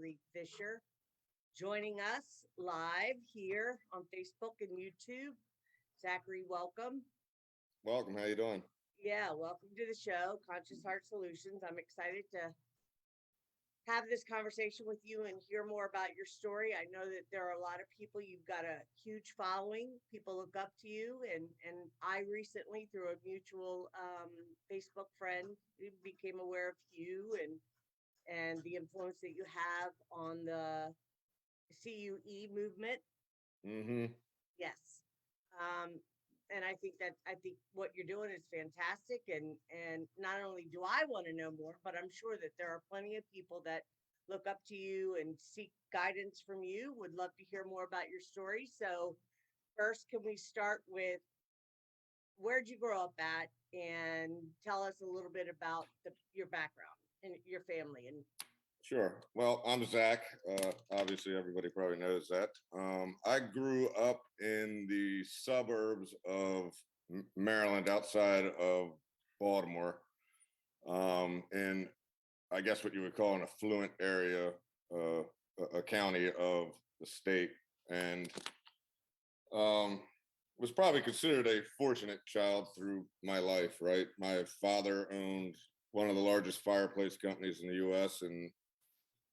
Zachary Fisher, joining us live here on Facebook and YouTube. Zachary, welcome. Welcome. How you doing? Yeah, welcome to the show, Conscious Heart Solutions. I'm excited to have this conversation with you and hear more about your story. I know that there are a lot of people, you've got a huge following, people look up to you, and I recently, through a mutual Facebook friend, became aware of you and the influence that you have on the CUE movement. Mm-hmm. Yes. And I think what you're doing is fantastic. And not only do I want to know more, but I'm sure that there are plenty of people that look up to you and seek guidance from you. Would love to hear more about your story. So first, can we start with where'd you grow up at, and tell us a little bit about your background and your family. And Sure. Well, I'm Zach. Obviously, everybody probably knows that. I grew up in the suburbs of Maryland, outside of Baltimore, in I guess what you would call an affluent area, a county of the state, and was probably considered a fortunate child through my life. Right, my father owned one of the largest fireplace companies in the U.S. and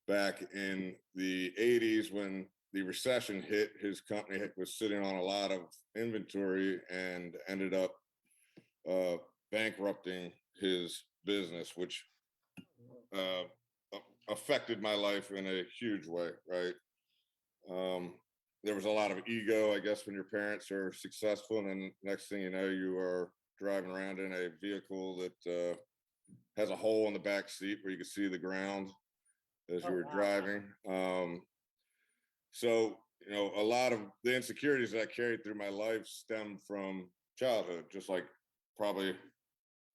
back in the 80s, when the recession hit, his company was sitting on a lot of inventory and ended up bankrupting his business, which affected my life in a huge way, right? There was a lot of ego, I guess, when your parents are successful, and then next thing you know, you are driving around in a vehicle that has a hole in the back seat where you can see the ground as you were driving. So, you know, a lot of the insecurities that I carried through my life stemmed from childhood, just like probably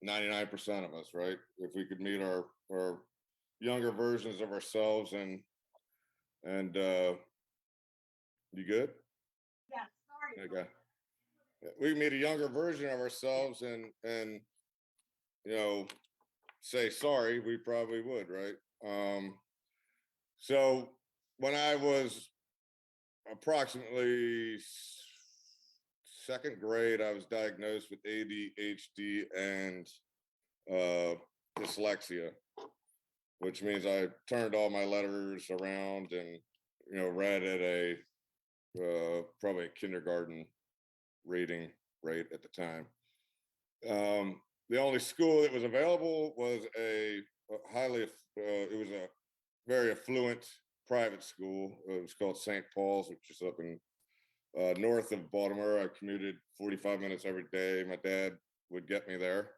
99% of us, right? If we could meet our younger versions of ourselves and you good? yeah, sorry. Okay. We meet a younger version of ourselves and you know, say sorry, we probably would, right? So when I was approximately second grade, I was diagnosed with ADHD and dyslexia, which means I turned all my letters around and, you know, read at a probably a kindergarten reading rate at the time. The only school that was available was a very affluent private school. It was called St. Paul's, which is up in north of Baltimore. I commuted 45 minutes every day. My dad would get me there.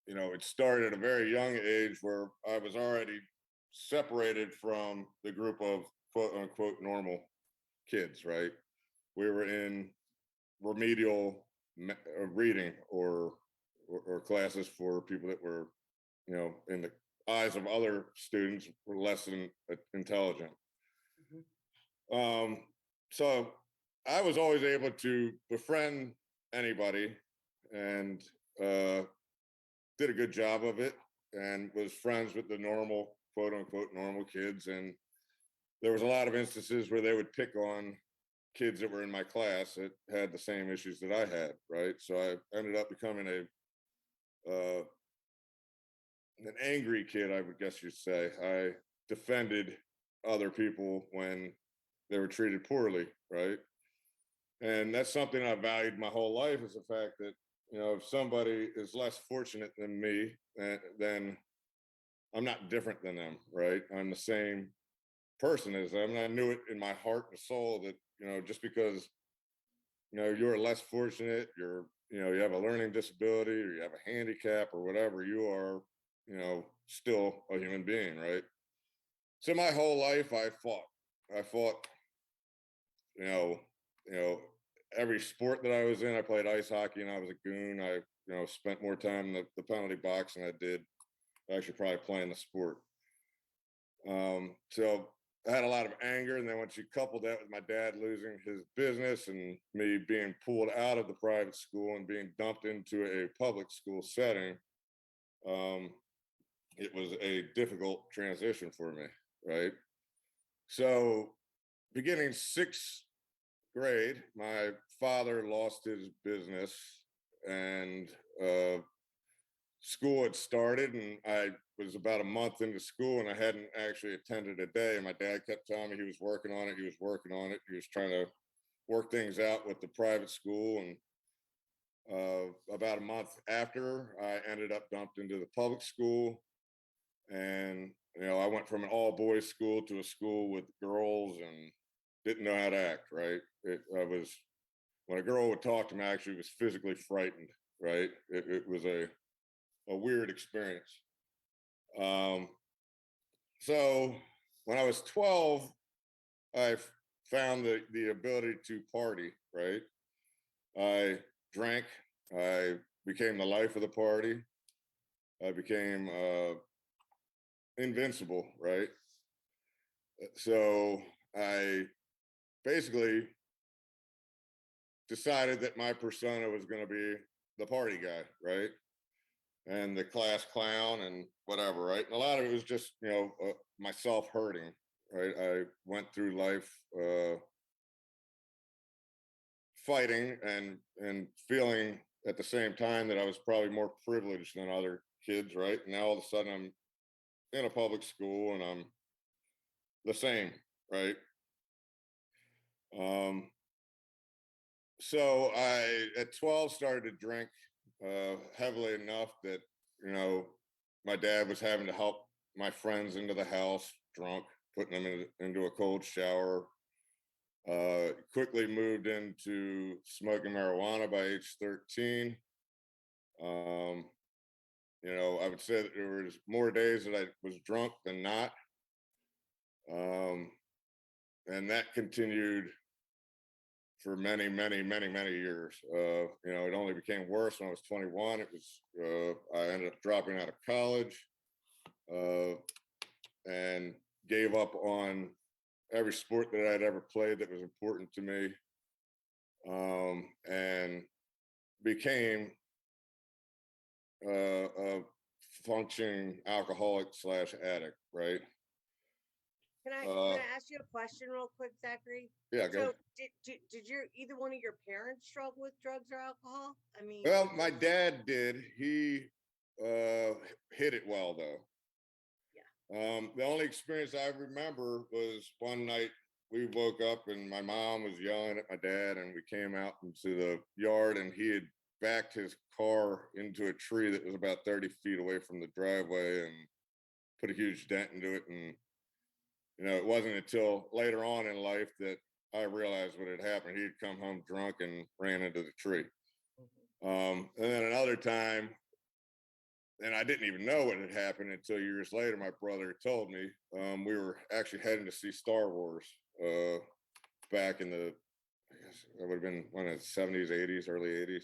You know, it started at a very young age where I was already separated from the group of quote unquote normal kids, right? We were in remedial reading or classes for people that were, you know, in the eyes of other students, were less than intelligent. Mm-hmm. So I was always able to befriend anybody and did a good job of it and was friends with the normal, quote unquote, normal kids. And there was a lot of instances where they would pick on kids that were in my class that had the same issues that I had, right? So I ended up becoming an angry kid, I would guess you'd say. I defended other people when they were treated poorly, right? And that's something I valued my whole life, is the fact that, you know, if somebody is less fortunate than me, then I'm not different than them, right? I'm the same person as them. And I knew it in my heart and soul that, you know, just because, you know, you're less fortunate, you have a learning disability or you have a handicap or whatever, you are, you know, still a human being, right? So my whole life I fought, you know, every sport that I was in. I played ice hockey and I was a goon. I, you know, spent more time in the penalty box than I did actually probably playing the sport. So I had a lot of anger, and then once you coupled that with my dad losing his business and me being pulled out of the private school and being dumped into a public school setting, it was a difficult transition for me, right? So, beginning sixth grade, my father lost his business, and school had started, and I was about a month into school, and I hadn't actually attended a day. And my dad kept telling me he was working on it. He was working on it. He was trying to work things out with the private school. And about a month after, I ended up dumped into the public school. And I went from an all boys school to a school with girls, and didn't know how to act. Right? I was, when a girl would talk to me, I actually was physically frightened. Right? It was a weird experience. Um, so when I was 12, I found the ability to party. Right? I drank. I became the life of the party. I became invincible. Right? So I basically decided that my persona was going to be the party guy, right? And the class clown and whatever, right? And a lot of it was just, myself hurting, right? I went through life fighting and feeling at the same time that I was probably more privileged than other kids, right? And now all of a sudden I'm in a public school and I'm the same, right? Um, so I, at 12, started to drink heavily enough that, you know, my dad was having to help my friends into the house drunk, putting them into a cold shower. Quickly moved into smoking marijuana by age 13. Um, I would say that there was more days that I was drunk than not. And that continued for many, many, many, many years. It only became worse when I was 21. I ended up dropping out of college and gave up on every sport that I'd ever played that was important to me, and became a functioning alcoholic slash addict, right? Can I ask you a question real quick, Zachary? Yeah, go. So did either one of your parents struggle with drugs or alcohol? I mean, Well, my dad did. He hid it well, though. yeah. The only experience I remember was one night we woke up and my mom was yelling at my dad, and we came out into the yard, and he had backed his car into a tree that was about 30 feet away from the driveway and put a huge dent into it. And it wasn't until later on in life that I realized what had happened. He'd come home drunk and ran into the tree. And then another time, and I didn't even know what had happened until years later, my brother told me. We were actually heading to see Star Wars back in I guess it would have been one of the 70s, 80s, early 80s.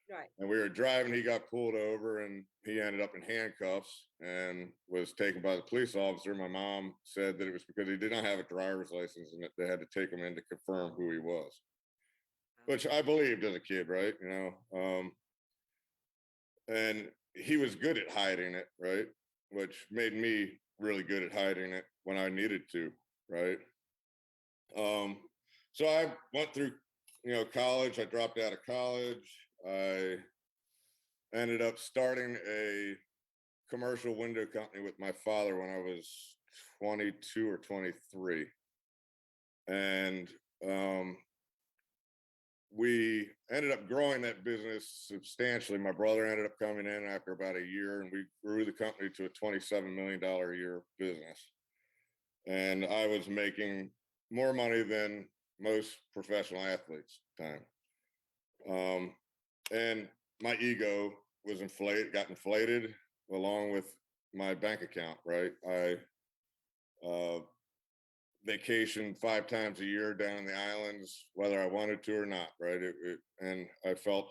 Right. And we were driving, he got pulled over, and he ended up in handcuffs and was taken by the police officer. My mom said that it was because he did not have a driver's license and that they had to take him in to confirm who he was, which I believed as a kid, right? And he was good at hiding it, right? Which made me really good at hiding it when I needed to, right? So I went through, college. I dropped out of college. I ended up starting a commercial window company with my father when I was 22 or 23. And we ended up growing that business substantially. My brother ended up coming in after about a year, and we grew the company to a $27 million a year business. And I was making more money than most professional athletes at the time. And my ego was got inflated along with my bank account, right? I vacationed 5 times a year down in the islands, whether I wanted to or not, right? And I felt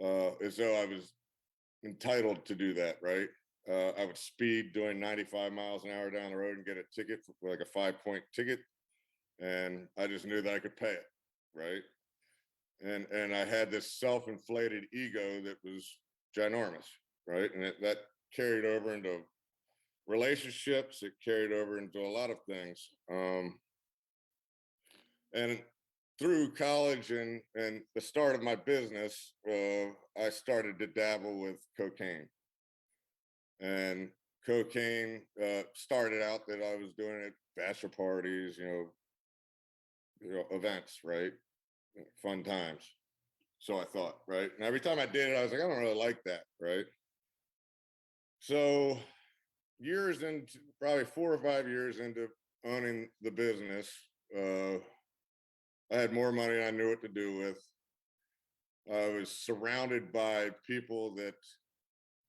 as though I was entitled to do that, right? I would speed doing 95 miles an hour down the road and get a ticket, for like a 5-point ticket, and I just knew that I could pay it, right? And I had this self-inflated ego that was ginormous, right? And that carried over into relationships. It carried over into a lot of things. And through college and the start of my business, I started to dabble with cocaine. And cocaine started out that I was doing it at bachelor parties, events, right? Fun times. So I thought, right? And every time I did it, I was like, I don't really like that, right? So years into, probably 4 or 5 years into owning the business, I had more money than I knew what to do with. I was surrounded by people that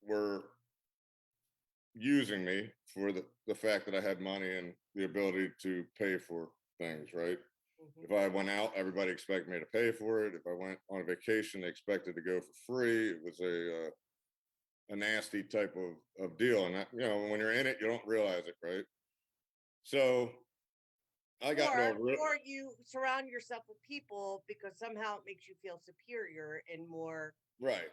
were using me for the fact that I had money and the ability to pay for things, right? If I went out, everybody expected me to pay for it. If I went on a vacation, they expected to go for free. It was a nasty type of deal. And when you're in it, you don't realize it, right? So I got into a real, or you surround yourself with people because somehow it makes you feel superior and more right,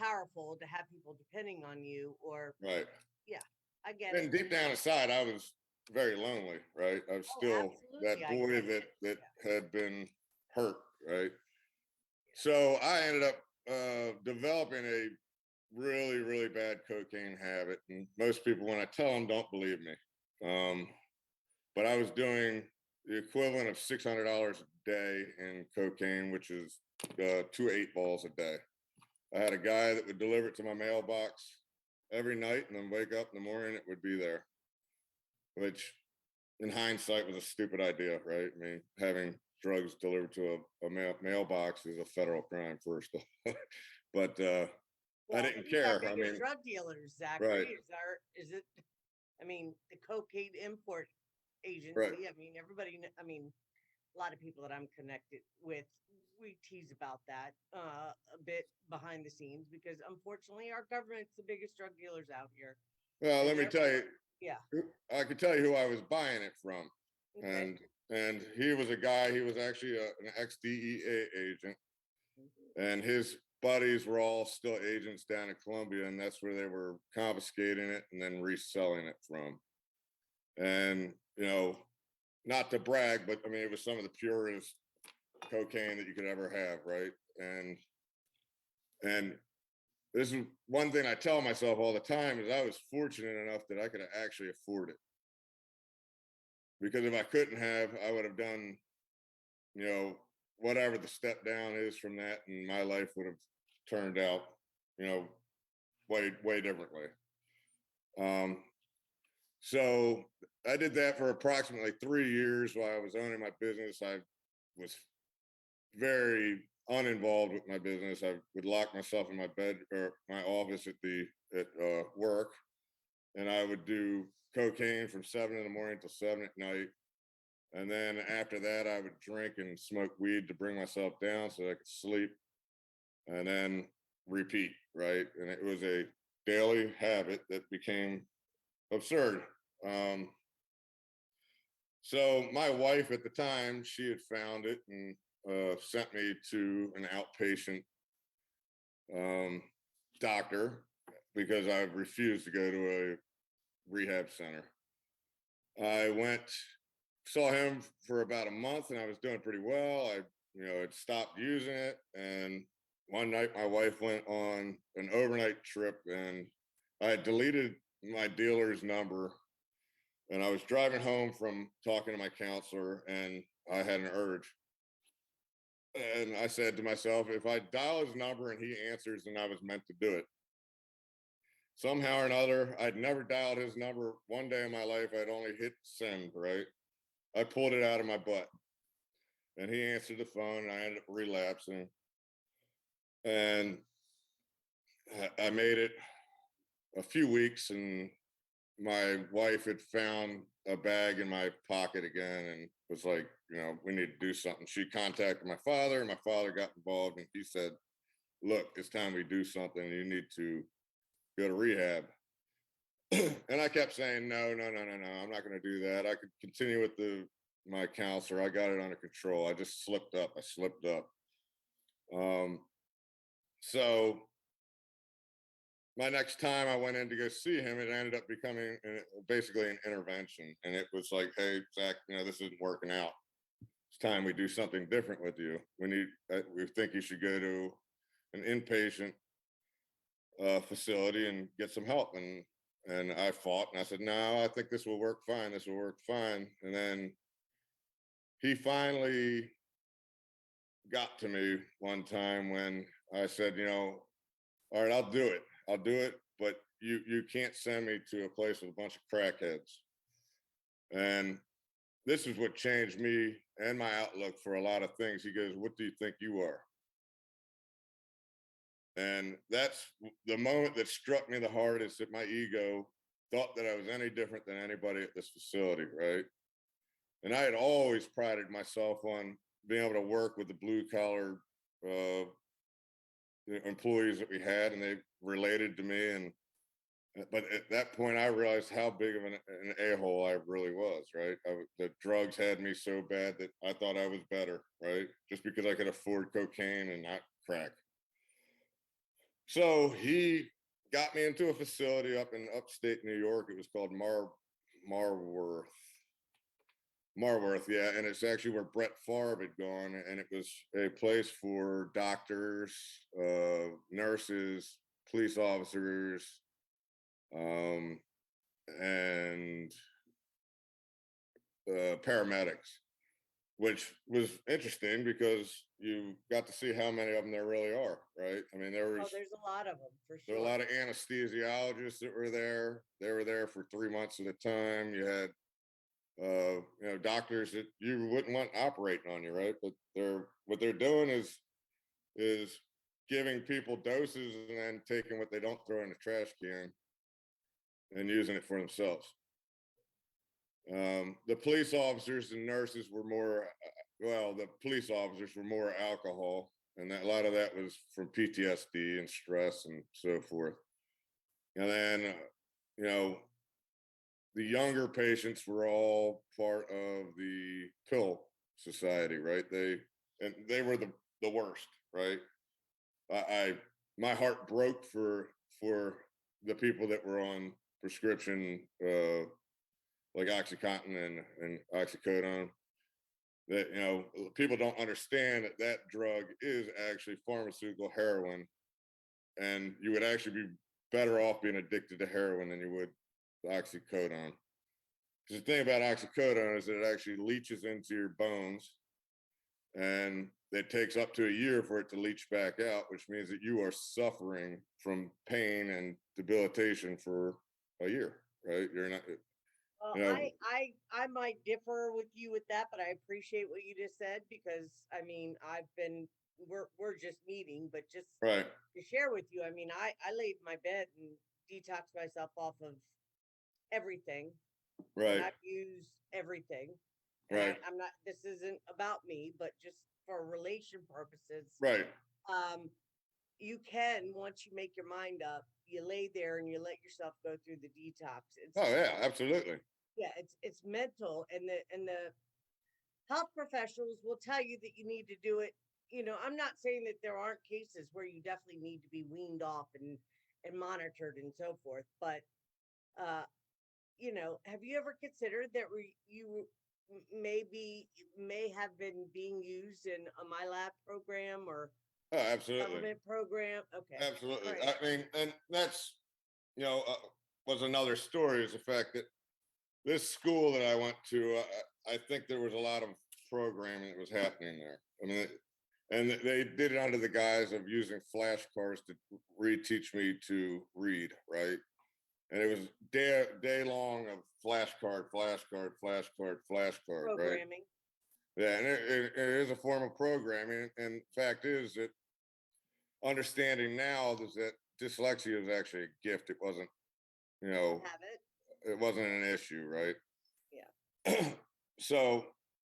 powerful to have people depending on you. Or right. yeah, I get And it. deep down inside, I was very lonely, right? I was Oh, still absolutely, that I boy get that it. had been hurt, right? So I ended up developing a really, really bad cocaine habit. And most people, when I tell them, don't believe me. But I was doing the equivalent of $600 a day in cocaine, which is 2 8 balls a day. I had a guy that would deliver it to my mailbox every night and then wake up in the morning, it would be there, which in hindsight was a stupid idea, right? I mean, having drugs delivered to a mailbox is a federal crime, first of all. But I didn't He's our care. I biggest mean, drug dealers, right, Zachary. Is it? I mean, the cocaine import right. agency. I mean, everybody. I mean, a lot of people that I'm connected with, we tease about that a bit behind the scenes because unfortunately our government's the biggest drug dealers out here. Well, And let me tell you, yeah. I could tell you who I was buying it from. Okay. And he was a guy, he was actually an ex-DEA agent, and his buddies were all still agents down in Colombia, and that's where they were confiscating it and then reselling it from. And not to brag, but I mean, it was some of the purest cocaine that you could ever have, right? And this is one thing I tell myself all the time is I was fortunate enough that I could actually afford it. Because if I couldn't have, I would have done, whatever the step down is from that, and my life would have turned out, way, way differently. So I did that for approximately 3 years while I was owning my business. I was very uninvolved with my business. I would lock myself in my bed or my office at work, and I would do cocaine from 7 in the morning till 7 at night. And then after that, I would drink and smoke weed to bring myself down so I could sleep, and then repeat, right? And it was a daily habit that became absurd. So my wife at the time, she had found it and sent me to an outpatient doctor because I refused to go to a rehab center. I went, saw him for about a month, and I was doing pretty well. I, had stopped using it, and one night my wife went on an overnight trip, and I had deleted my dealer's number, and I was driving home from talking to my counselor, and I had an urge. And I said to myself, if I dial his number and he answers, then I was meant to do it. Somehow or another, I'd never dialed his number one day in my life. I'd only hit send, right? I pulled it out of my butt, and he answered the phone, and I ended up relapsing. And I made it a few weeks, and my wife had found a bag in my pocket again and was like, we need to do something. She contacted my father, and my father got involved, and he said, look, it's time we do something. You need to go to rehab. And I kept saying, no, no, no, no, no, I'm not going to do that. I could continue with my counselor. I got it under control. I just slipped up. I slipped up. So my next time I went in to go see him, it ended up becoming basically an intervention. And it was like, hey, Zach, this isn't working out. It's time we do something different with you. We think you should go to an inpatient facility and get some help. And I fought and I said, no, I think this will work fine. This will work fine. And then he finally got to me one time when I said, all right, I'll do it. I'll do it. But you can't send me to a place with a bunch of crackheads. And this is what changed me and my outlook for a lot of things. He goes, what do you think you are? And that's the moment that struck me the hardest, that my ego thought that I was any different than anybody at this facility, right? And I had always prided myself on being able to work with the blue collar employees that we had, and they related to me. But at that point, I realized how big of an a-hole I really was, right? The drugs had me so bad that I thought I was better, right? Just because I could afford cocaine and not crack. So he got me into a facility up in upstate New York. It was called Marworth. Marworth, yeah. And it's actually where Brett Favre had gone. And it was a place for doctors, nurses, police officers, and paramedics, which was interesting because you got to see how many of them there really are, right? I mean, there's a lot of them for there were sure. a lot of anesthesiologists that were there. They were there for 3 months at a time. You had doctors that you wouldn't want operating on you, right? But what they're doing is giving people doses and then taking what they don't throw in the trash can and using it for themselves. The police officers and nurses were more, the police officers were more alcohol, and a lot of that was from PTSD and stress and so forth. And then, the younger patients were all part of the pill society, right? They were the worst, right? My heart broke for the people that were on prescription like OxyContin and oxycodone. That people don't understand that drug is actually pharmaceutical heroin, and you would actually be better off being addicted to heroin than you would oxycodone. Because the thing about oxycodone is that it actually leaches into your bones, and it takes up to a year for it to leach back out, which means that you are suffering from pain and debilitation for a year, right? You're not. Well, I might differ with you with that, but I appreciate what you just said, because I mean, we're just meeting, but just right. to share with you, I mean, I laid in my bed and detoxed myself off of everything. Right. And I've used everything. And right. I'm not, this isn't about me, but just for relation purposes. Right. You can, once you make your mind up, you lay there and you let yourself go through the detox. Oh yeah, absolutely. Yeah, it's mental, and the health professionals will tell you that you need to do it. I'm not saying that there aren't cases where you definitely need to be weaned off and monitored and so forth, but have you ever considered that you may have been being used in a MyLab program or absolutely government program? Okay, absolutely. right. I mean, and that's was another story, is the fact that this school that I went to, I think there was a lot of programming that was happening there. I mean, and they did it under the guise of using flashcards to reteach me to read, right? And it was day long of flashcard, Programming. right? Yeah, and it is a form of programming. And fact is that understanding now is that dyslexia is actually a gift. It wasn't, Have it. it wasn't an issue, right? Yeah. So.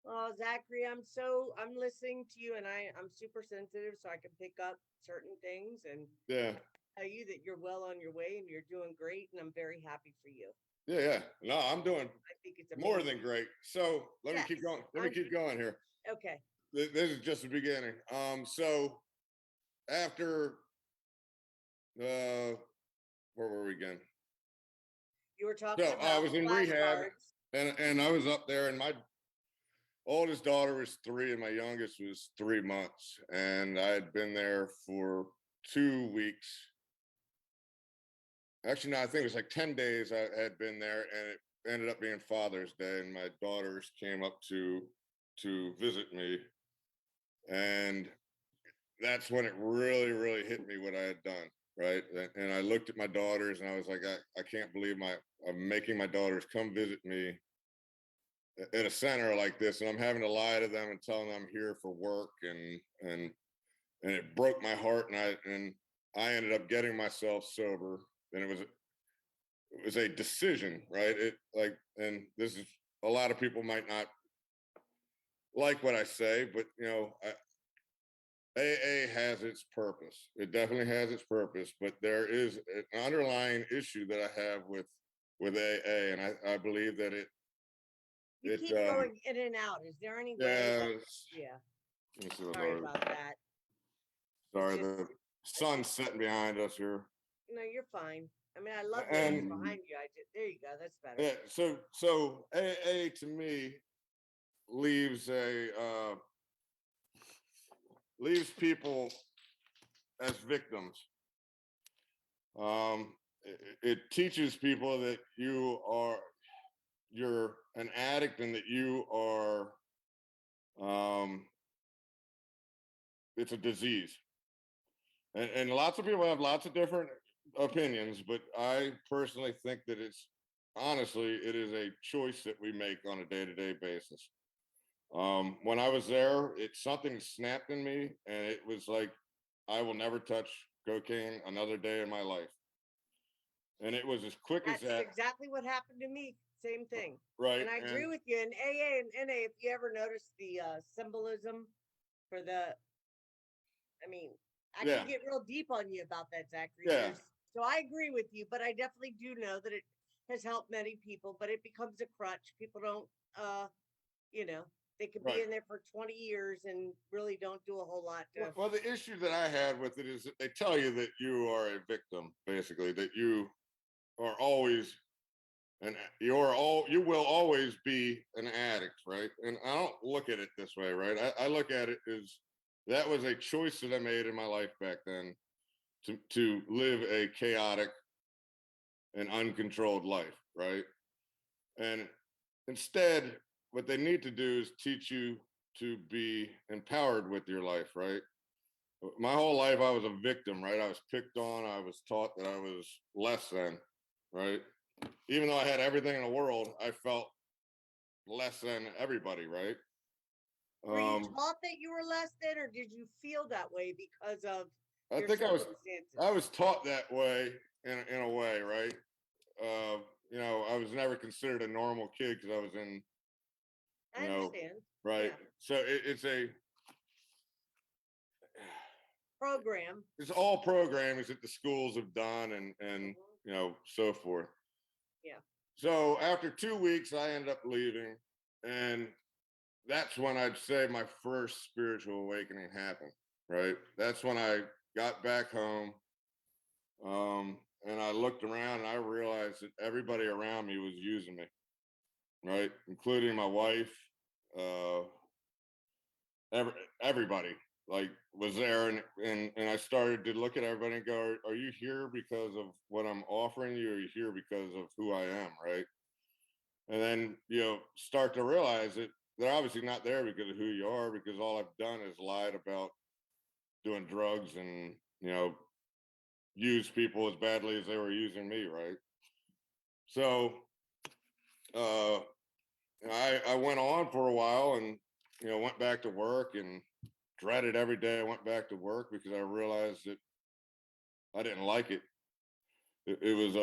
Oh, Zachary, I'm listening to you, and I'm super sensitive, so I can pick up certain things and yeah. tell you that you're well on your way and you're doing great, and I'm very happy for you. Yeah. No, I'm doing. I think it's more than great. So let me keep going. Let me keep going here. Okay. This is just the beginning. So after where were we again? You were talking So I about was in rehab, flashcards. and I was up there, and my oldest daughter was 3, and my youngest was 3 months, and I had been there for 2 weeks. Actually, no, I think it was like 10 days I had been there, and it ended up being Father's Day, and my daughters came up to visit me, and that's when it really, really hit me what I had done, right? And I looked at my daughters, and I was like, I can't believe I'm making my daughters come visit me at a center like this, and I'm having to lie to them and tell them I'm here for work, and it broke my heart, and I ended up getting myself sober, and it was a decision, right? It like, and this is, a lot of people might not like what I say, but AA has its purpose. It definitely has its purpose, but there is an underlying issue that I have with AA, and I believe that You it keep going in and out. Is there any way? yeah. Yeah. Let me see what Sorry noise. about that. Sorry, It's just, the sun's setting behind us here. no, you're fine. I mean, I love that it's And behind you. There you go. That's better. yeah, so AA to me leaves leaves people as victims. It teaches people that you're an addict, and that you are it's a disease. And lots of people have lots of different opinions, but I personally think that it is a choice that we make on a day-to-day basis. When I was there, something snapped in me, and it was like, I will never touch cocaine another day in my life. And it was as quick as That's that. exactly what happened to me. Same thing. Right. And I agree with you. In AA and NA, if you ever notice the symbolism for I mean, I Yeah. can get real deep on you about that, Zachary. Yeah. So I agree with you, but I definitely do know that it has helped many people, but it becomes a crutch. People don't, they could be Right. in there for 20 years and really don't do a whole lot. Well, the issue that I had with it is that they tell you that you are a victim, basically, that you are always, and you will always be an addict, right? And I don't look at it this way, right? I look at it as, that was a choice that I made in my life back then, to live a chaotic and uncontrolled life, right? And instead, what they need to do is teach you to be empowered with your life, right? My whole life I was a victim, right? I was picked on. I was taught that I was less than, right? Even though I had everything in the world, I felt less than everybody, right? Were you taught that you were less than, or did you feel that way because of I your think circumstances? I was taught that way in a way, right? I was never considered a normal kid because I was in, I understand. right? Yeah. So it's a Program. It's all programs that the schools have done, and so forth. Yeah. So after 2 weeks, I ended up leaving, and that's when I'd say my first spiritual awakening happened. Right. That's when I got back home, and I looked around, and I realized that everybody around me was using me, right, including my wife. Uh, everybody like was there, and I started to look at everybody and go, are you here because of what I'm offering you, or are you here because of who I am, right? And then start to realize that they're obviously not there because of who you are, because all I've done is lied about doing drugs, and use people as badly as they were using me, right? So I went on for a while, and went back to work, and dreaded every day I went back to work, because I realized that I didn't like it. It was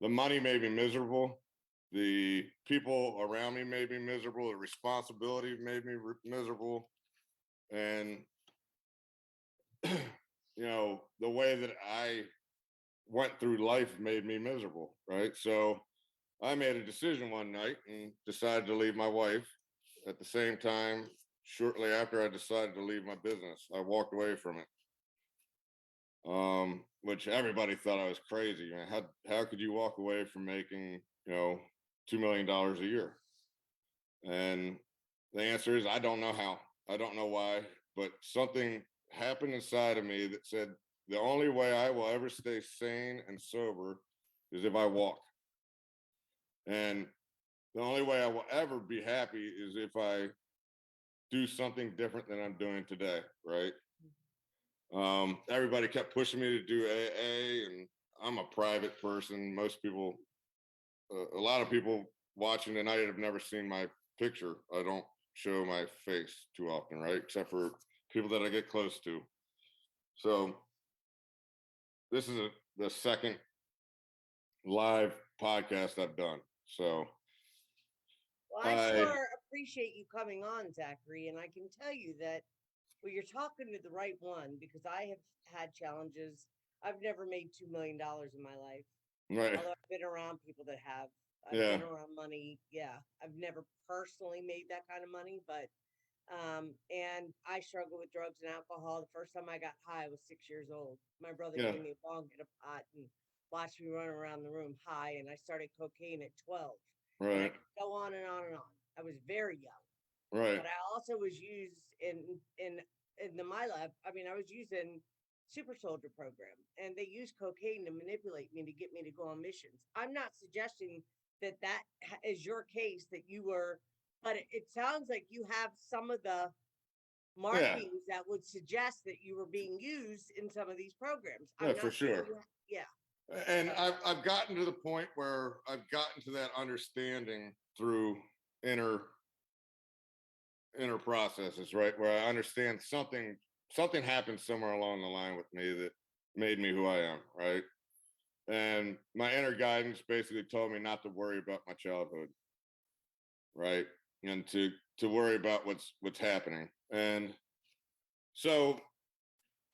the money made me miserable. The people around me made me miserable. The responsibility made me miserable. And the way that I went through life made me miserable, right? So I made a decision one night and decided to leave my wife. At the same time, shortly after I decided to leave my business, I walked away from it. which everybody thought I was crazy. Man, how could you walk away from making, $2 million a year? And the answer is I don't know how. I don't know why, but something happened inside of me that said the only way I will ever stay sane and sober is if I walk. And the only way I will ever be happy is if I do something different than I'm doing today, right? Everybody kept pushing me to do AA, and I'm a private person. Most people, a lot of people watching tonight have never seen my picture. I don't show my face too often, right? Except for people that I get close to. So this is the second live podcast I've done. So Well, I sure appreciate you coming on, Zachary. And I can tell you that, well, you're talking to the right one, because I have had challenges. I've never made $2 million in my life. right, Although I've been around people that have. I've yeah, been around money. Yeah. I've never personally made that kind of money, but and I struggle with drugs and alcohol. The first time I got high, I was 6 years old. My brother yeah, gave me a bong and a pot and watched me run around the room high, and I started cocaine at 12. And I right, could go on and on and on. I was very young. right, But I also was used in the my lab. I mean, I was used in super soldier program, and they used cocaine to manipulate me to get me to go on missions. I'm not suggesting that is your case, that you were, but it sounds like you have some of the yeah, markings that would suggest that you were being used in some of these programs. yeah, I'm for not saying sure. yeah. And So I've gotten to the point where I've gotten to that understanding through inner inner processes, right? Where I understand something happened somewhere along the line with me that made me who I am, right? And my inner guidance basically told me not to worry about my childhood, right? And to worry about what's happening. And so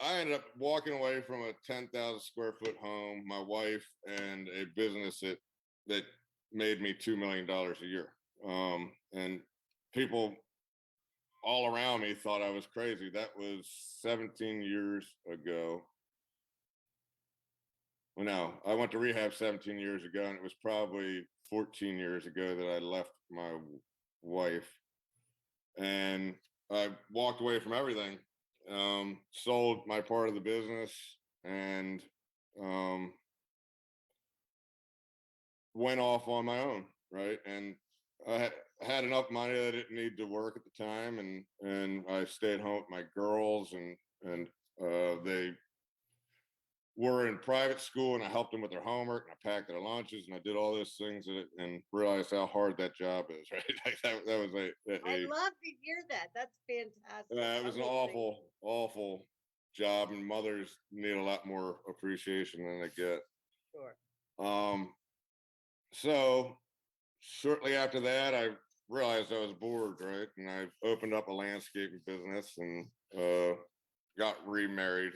I ended up walking away from a 10,000 square foot home, my wife, and a business that made me $2 million a year. And people all around me thought I was crazy. That was 17 years ago. Well, no, I went to rehab 17 years ago, and it was probably 14 years ago that I left my wife. And I walked away from everything, sold my part of the business, and um, went off on my own, right? And had enough money that I didn't need to work at the time, and I stayed home with my girls, and they were in private school, and I helped them with their homework, and I packed their lunches, and I did all those things, and realized how hard that job is, right? That was I love to hear that. That's fantastic. it was an Amazing. awful job, and mothers need a lot more appreciation than they get. Sure. Um, so shortly after that, I realized I was bored, right? And I opened up a landscaping business, and got remarried.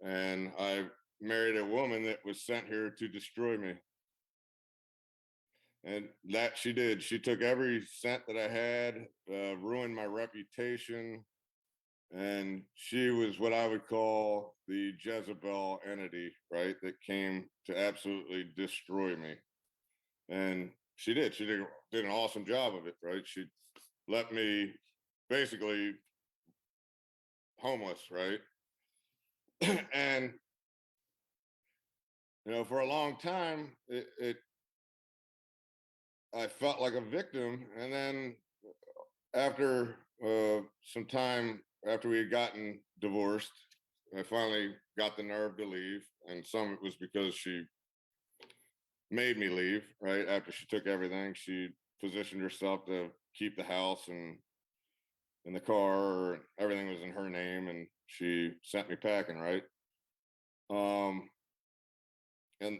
And I married a woman that was sent here to destroy me. And that she did. She took every cent that I had, ruined my reputation. And she was what I would call the Jezebel entity, right? That came to absolutely destroy me. And she did. Did an awesome job of it, right? She left me basically homeless, right? And for a long time, I felt like a victim. And then after some time after we had gotten divorced, I finally got the nerve to leave. And some of it was because she made me leave, right? After she took everything, she positioned herself to keep the house and in the car, and everything was in her name, and she sent me packing, right? Um, and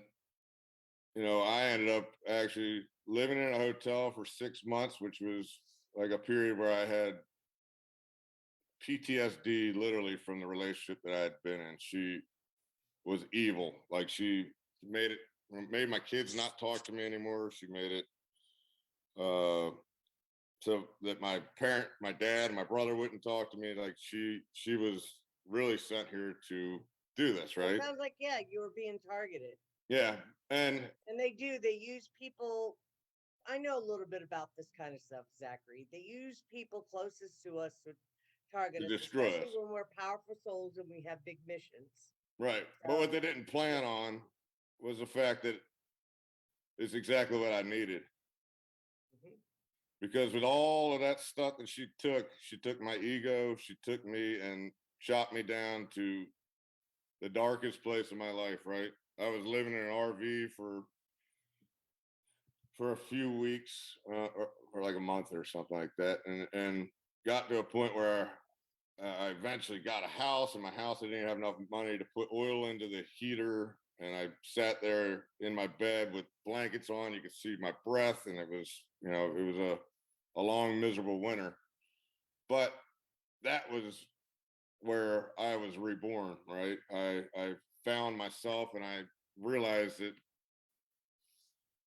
I ended up actually living in a hotel for 6 months, which was like a period where I had PTSD literally from the relationship that I had been in. She was evil. Like she made it made my kids not talk to me anymore. She made it uh so that my dad, and my brother wouldn't talk to me. Like she was really sent here to do this, Well, it right? sounds like, yeah, you were being targeted. Yeah. And And they use people. I know a little bit about this kind of stuff, Zachary. They use people closest to us to target to us, destroy especially us. when we're powerful souls and we have big missions. Right. But what So, they didn't plan on was the fact that it's exactly what I needed. mhm. Because with all of that stuff that she took my ego, she took me and shot me down to the darkest place in my life, right? I was living in an RV for a few weeks, or like a month or something like that, and got to a point where I eventually got a house. In my house, I didn't have enough money to put oil into the heater, and I sat there in my bed with blankets on. You could see my breath, and it was, it was a long, miserable winter. But that was where I was reborn, right? I found myself, and I realized that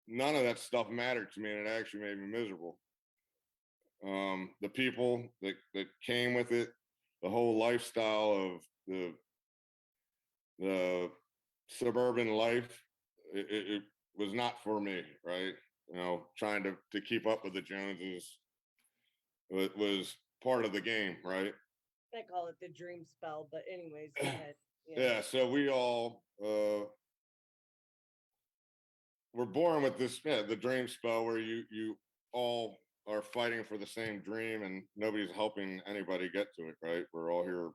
none of that stuff mattered to me, and it actually made me miserable. The people that came with it, the whole lifestyle of the suburban life, it was not for me, right? Trying to keep up with the Joneses was part of the game, right? I call it the dream spell, but anyways, go ahead. Yeah. Yeah, so we all were born with this, the dream spell where you all are fighting for the same dream and nobody's helping anybody get to it, right? We're all here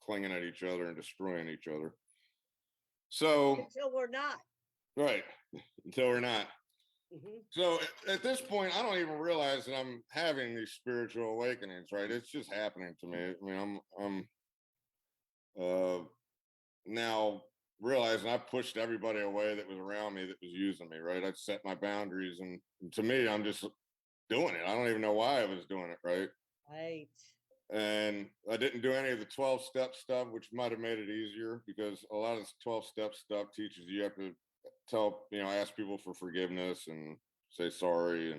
clinging at each other and destroying each other. So, Until we're not. right, until we're not. Hmm. So at this point, I don't even realize that I'm having these spiritual awakenings, right? It's just happening to me. I mean, I'm now realizing I pushed everybody away that was around me that was using me, right? I'd set my boundaries, and to me, I'm just doing it. I don't even know why I was doing it, right? Right. And I didn't do any of the 12-step stuff, which might have made it easier, because a lot of this 12-step stuff teaches you have to ask people for forgiveness and say sorry,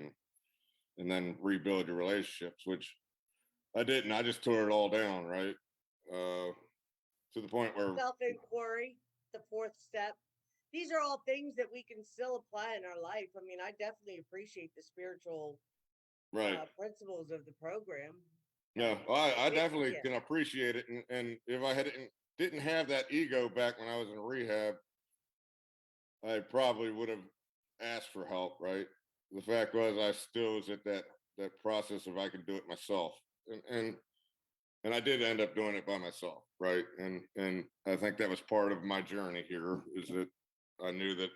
and then rebuild your relationships, which I didn't. I just tore it all down, right? To the point where, Self inquiry, the fourth step. These are all things that we can still apply in our life. I mean, I definitely appreciate the spiritual right. principles of the program. Yeah, I definitely Yeah. can appreciate it. And if I didn't have that ego back when I was in rehab, I probably would have asked for help, right? The fact was, I still was at that process of I could do it myself, and I did end up doing it by myself, right? And I think that was part of my journey here, is that I knew that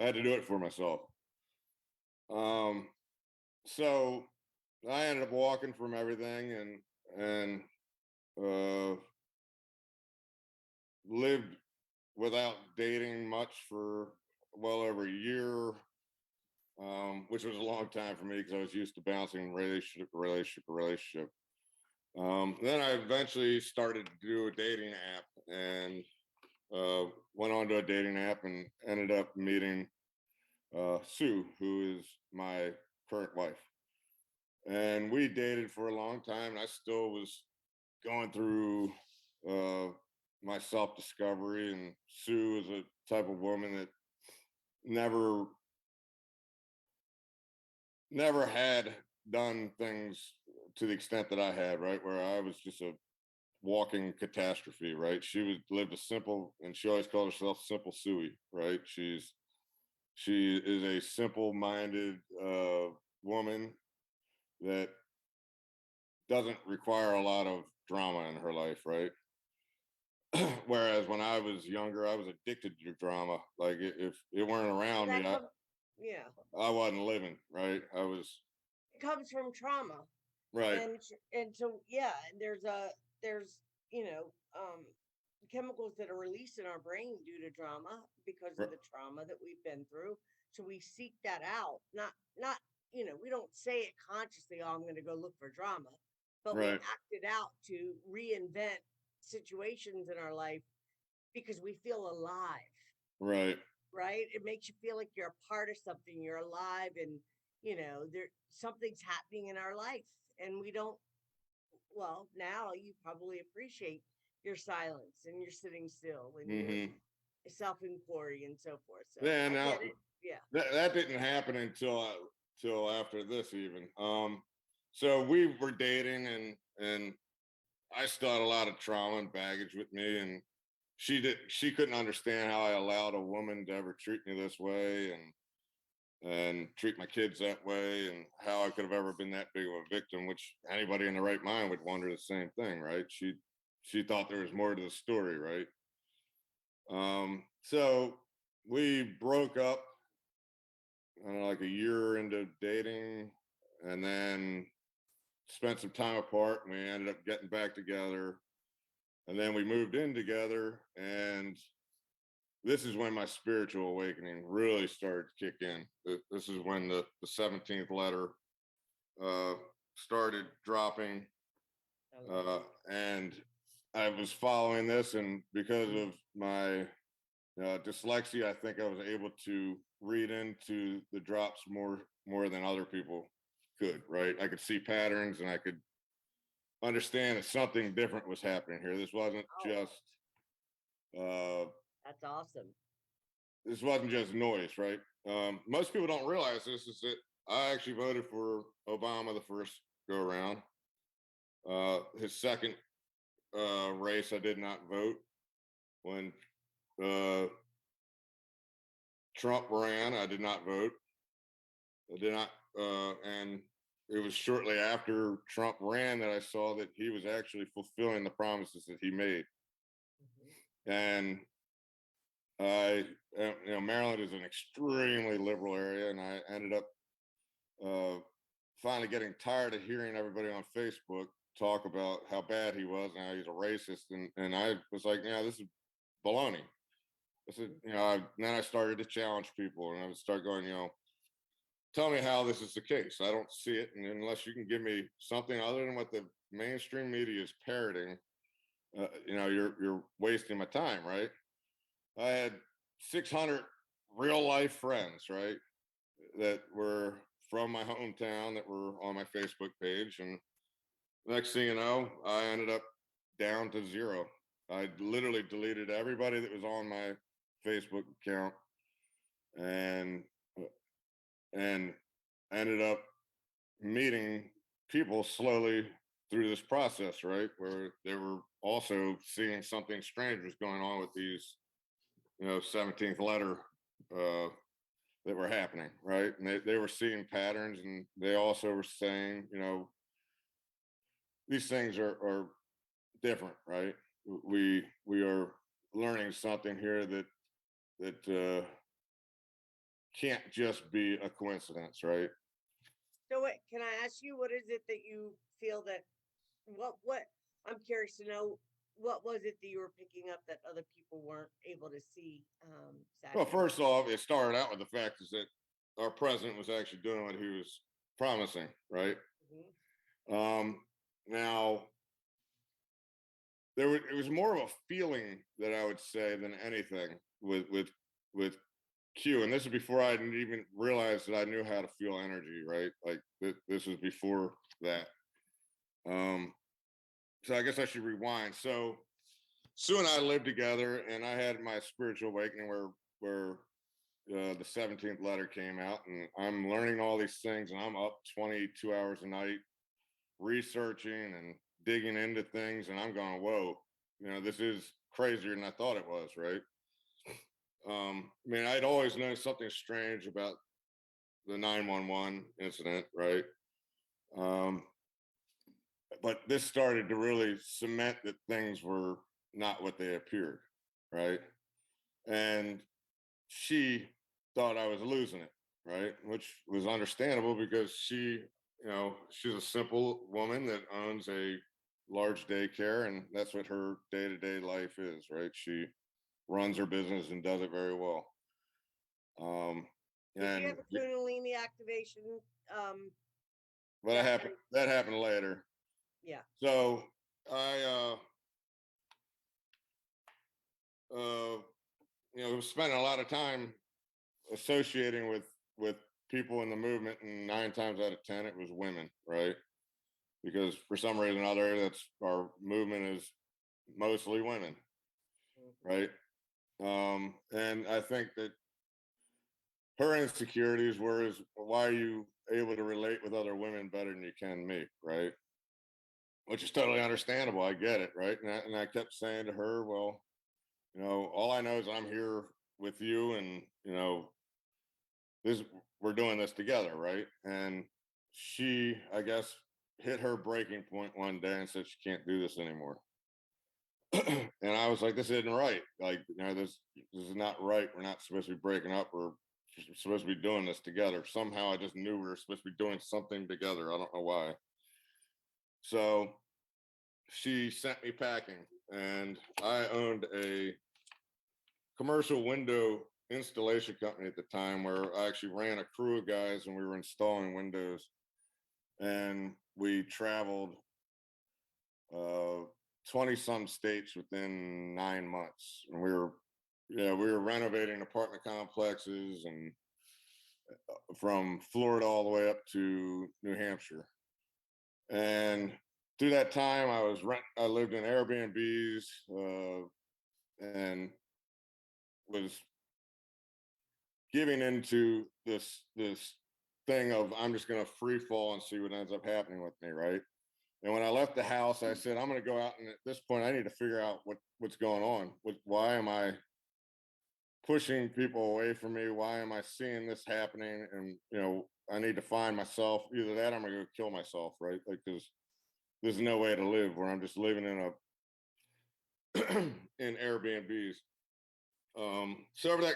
I had to do it for myself. Um, so I ended up walking from everything, and uh, lived without dating much for well over a year, which was a long time for me because I was used to bouncing relationship to relationship to relationship. Then I eventually started to do a dating app, and went on to a dating app and ended up meeting Sue, who is my current wife. And we dated for a long time, and I still was going through uh, my self discovery. And Sue is a type of woman that never never had done things to the extent that I had, right? Where I was just a walking catastrophe, right? Lived a simple, and she always called herself Simple Suey, right? She is a simple-minded woman that doesn't require a lot of drama in her life, right? Whereas when I was younger, I was addicted to drama. Like, if it weren't Well, around me, yeah, I wasn't living, right? I was it comes from trauma. right, And so, yeah, there's you know chemicals that are released in our brain due to drama because of r- the trauma that we've been through. So we seek that out. Not we don't say it consciously, oh, I'm going to go look for drama, but we right, act it out to reinvent situations in our life because we feel alive. right, Right? It makes you feel like you're a part of something, you're alive, and there something's happening in our life, and we don't. Well, now you probably appreciate your silence and your sitting still and your Mm-hmm. self-inquiry and so forth. So Yeah. I Now get it. Yeah. that didn't happen until after this even. So we were dating, and I still had a lot of trauma and baggage with me, and she couldn't understand how I allowed a woman to ever treat me this way and treat my kids that way, and how I could have ever been that big of a victim, which anybody in the right mind would wonder the same thing, right? She thought there was more to the story, right? So we broke up, I don't know, like a year into dating, and then spent some time apart, and we ended up getting back together, and then we moved in together, and this is when my spiritual awakening really started to kick in. This is when the 17th letter uh, started dropping, and I was following this, and because of my dyslexia, I think I was able to read into the drops more than other people could. Right, I could see patterns, and I could understand that something different was happening here. This wasn't Oh, just uh, that's awesome. this wasn't just noise, right? Most people don't realize this is that I actually voted for Obama the first go around. His second race, I did not vote. When uh, Trump ran, I did not vote. I did not, and it was shortly after Trump ran that I saw that he was actually fulfilling the promises that he made. Mm-hmm. And Maryland is an extremely liberal area, and I ended up uh, finally getting tired of hearing everybody on Facebook talk about how bad he was and how he's a racist, and I was like, yeah, this is baloney. This is, then I started to challenge people, and I would start going, tell me how this is the case. I don't see it, and unless you can give me something other than what the mainstream media is parroting, you're wasting my time, right? I had 600 real life friends, right, that were from my hometown that were on my Facebook page. And next thing you know, I ended up down to zero. I literally deleted everybody that was on my Facebook account, and and ended up meeting people slowly through this process, right? Where they were also seeing something strange was going on with these, 17th letter uh, that were happening, right? And they were seeing patterns, and they also were saying, these things are different, right? We are learning something here that can't just be a coincidence, right? So wait, can I ask you, what is it that you feel that, what, I'm curious to know, what was it that you were picking up that other people weren't able to see, Well, Zachary? first off, it started out with the fact is that our president was actually doing what he was promising, right? Mhm. Now it was more of a feeling that I would say than anything with Q, and this is before I didn't even realize that I knew how to feel energy, right? Like this was before that. Um, so I guess I should rewind. So Sue and I lived together, and I had my spiritual awakening where the 17th letter came out, and I'm learning all these things, and I'm up 22 hours a night researching and digging into things, and I'm going, whoa, this is crazier than I thought it was, right? I mean, I'd always known something strange about the 911 incident, right? Um, but this started to really cement that things were not what they appeared, right? And she thought I was losing it, right? Which was understandable because she's a simple woman that owns a large daycare, and that's what her day-to-day life is, right? She runs her business and does it very well. Did you And have a Kundalini activation? Um, but Zachary? that happened later. Yeah. So I was spending a lot of time associating with people in the movement, and 9 times out of 10 it was women, right? Because for some reason or other, that's our movement is mostly women, right? And I think that her insecurities were is why are you able to relate with other women better than you can me, right? Which is totally understandable. I get it, right? And I kept saying to her, well, all I know is I'm here with you, and this we're doing this together, right? And she, I guess, hit her breaking point one day and said she can't do this anymore. And I was like, this isn't right. Like, this is not right. We're not supposed to be breaking up. We're supposed to be doing this together. Somehow I just knew we were supposed to be doing something together. I don't know why. So she sent me packing, and I owned a commercial window installation company at the time where I actually ran a crew of guys and we were installing windows, and we traveled 20 some states within 9 months. And we were renovating apartment complexes, and from Florida all the way up to New Hampshire. And through that time, I lived in Airbnbs, and was giving into this thing of I'm just going to free fall and see what ends up happening with me, right? And when I left the house, I said, I'm going to go out, and at this point, I need to figure out what's going on. Why am I pushing people away from me? Why am I seeing this happening? And I need to find myself. Either that, or I'm going to go kill myself, right? Like, because there's no way to live where I'm just living in Airbnbs. So over that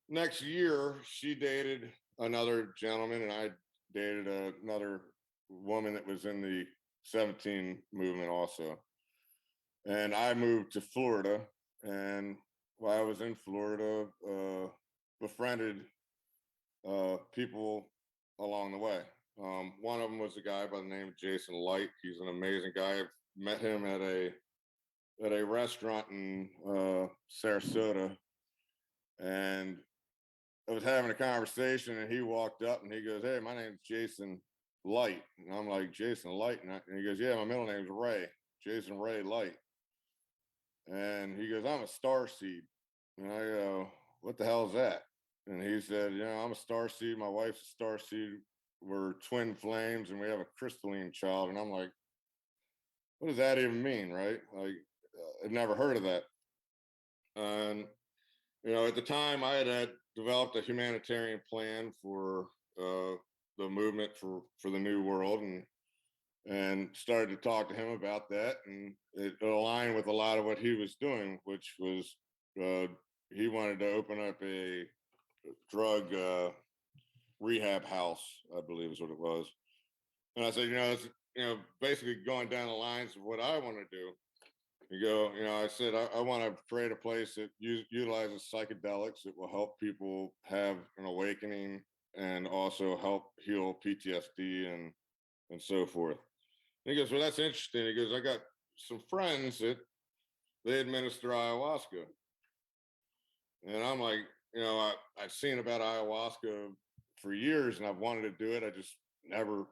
next year, she dated another gentleman, and I dated another woman that was in the 17 movement also. And I moved to Florida, and while I was in Florida, befriended people along the way. One of them was a guy by the name of Jason Light. He's an amazing guy. I've met him at a restaurant in Sarasota, and I was having a conversation, and he walked up and he goes, "Hey, my name's Jason Light." And I'm like, "Jason Light?" And he goes, "Yeah, my middle name's Ray, Jason Ray Light." And he goes, "I'm a star seed." And I go, "What the hell is that?" And he said, "I'm a star seed. My wife's a star seed. We're twin flames, and we have a crystalline child." And I'm like, what does that even mean, right? Like, I'd never heard of that. And at the time, I had developed a humanitarian plan for the movement for the New World, and started to talk to him about that, and it aligned with a lot of what he was doing, which was he wanted to open up a drug rehab house, I believe is what it was. And I said, it's basically going down the lines of what I want to do. I said, I want to create a place that utilizes psychedelics that will help people have an awakening, and also help heal PTSD and so forth. And he goes, "Well, that's interesting." He goes, "I got some friends that they administer ayahuasca." And I'm like, I've seen about ayahuasca for years, and I've wanted to do it. I just never,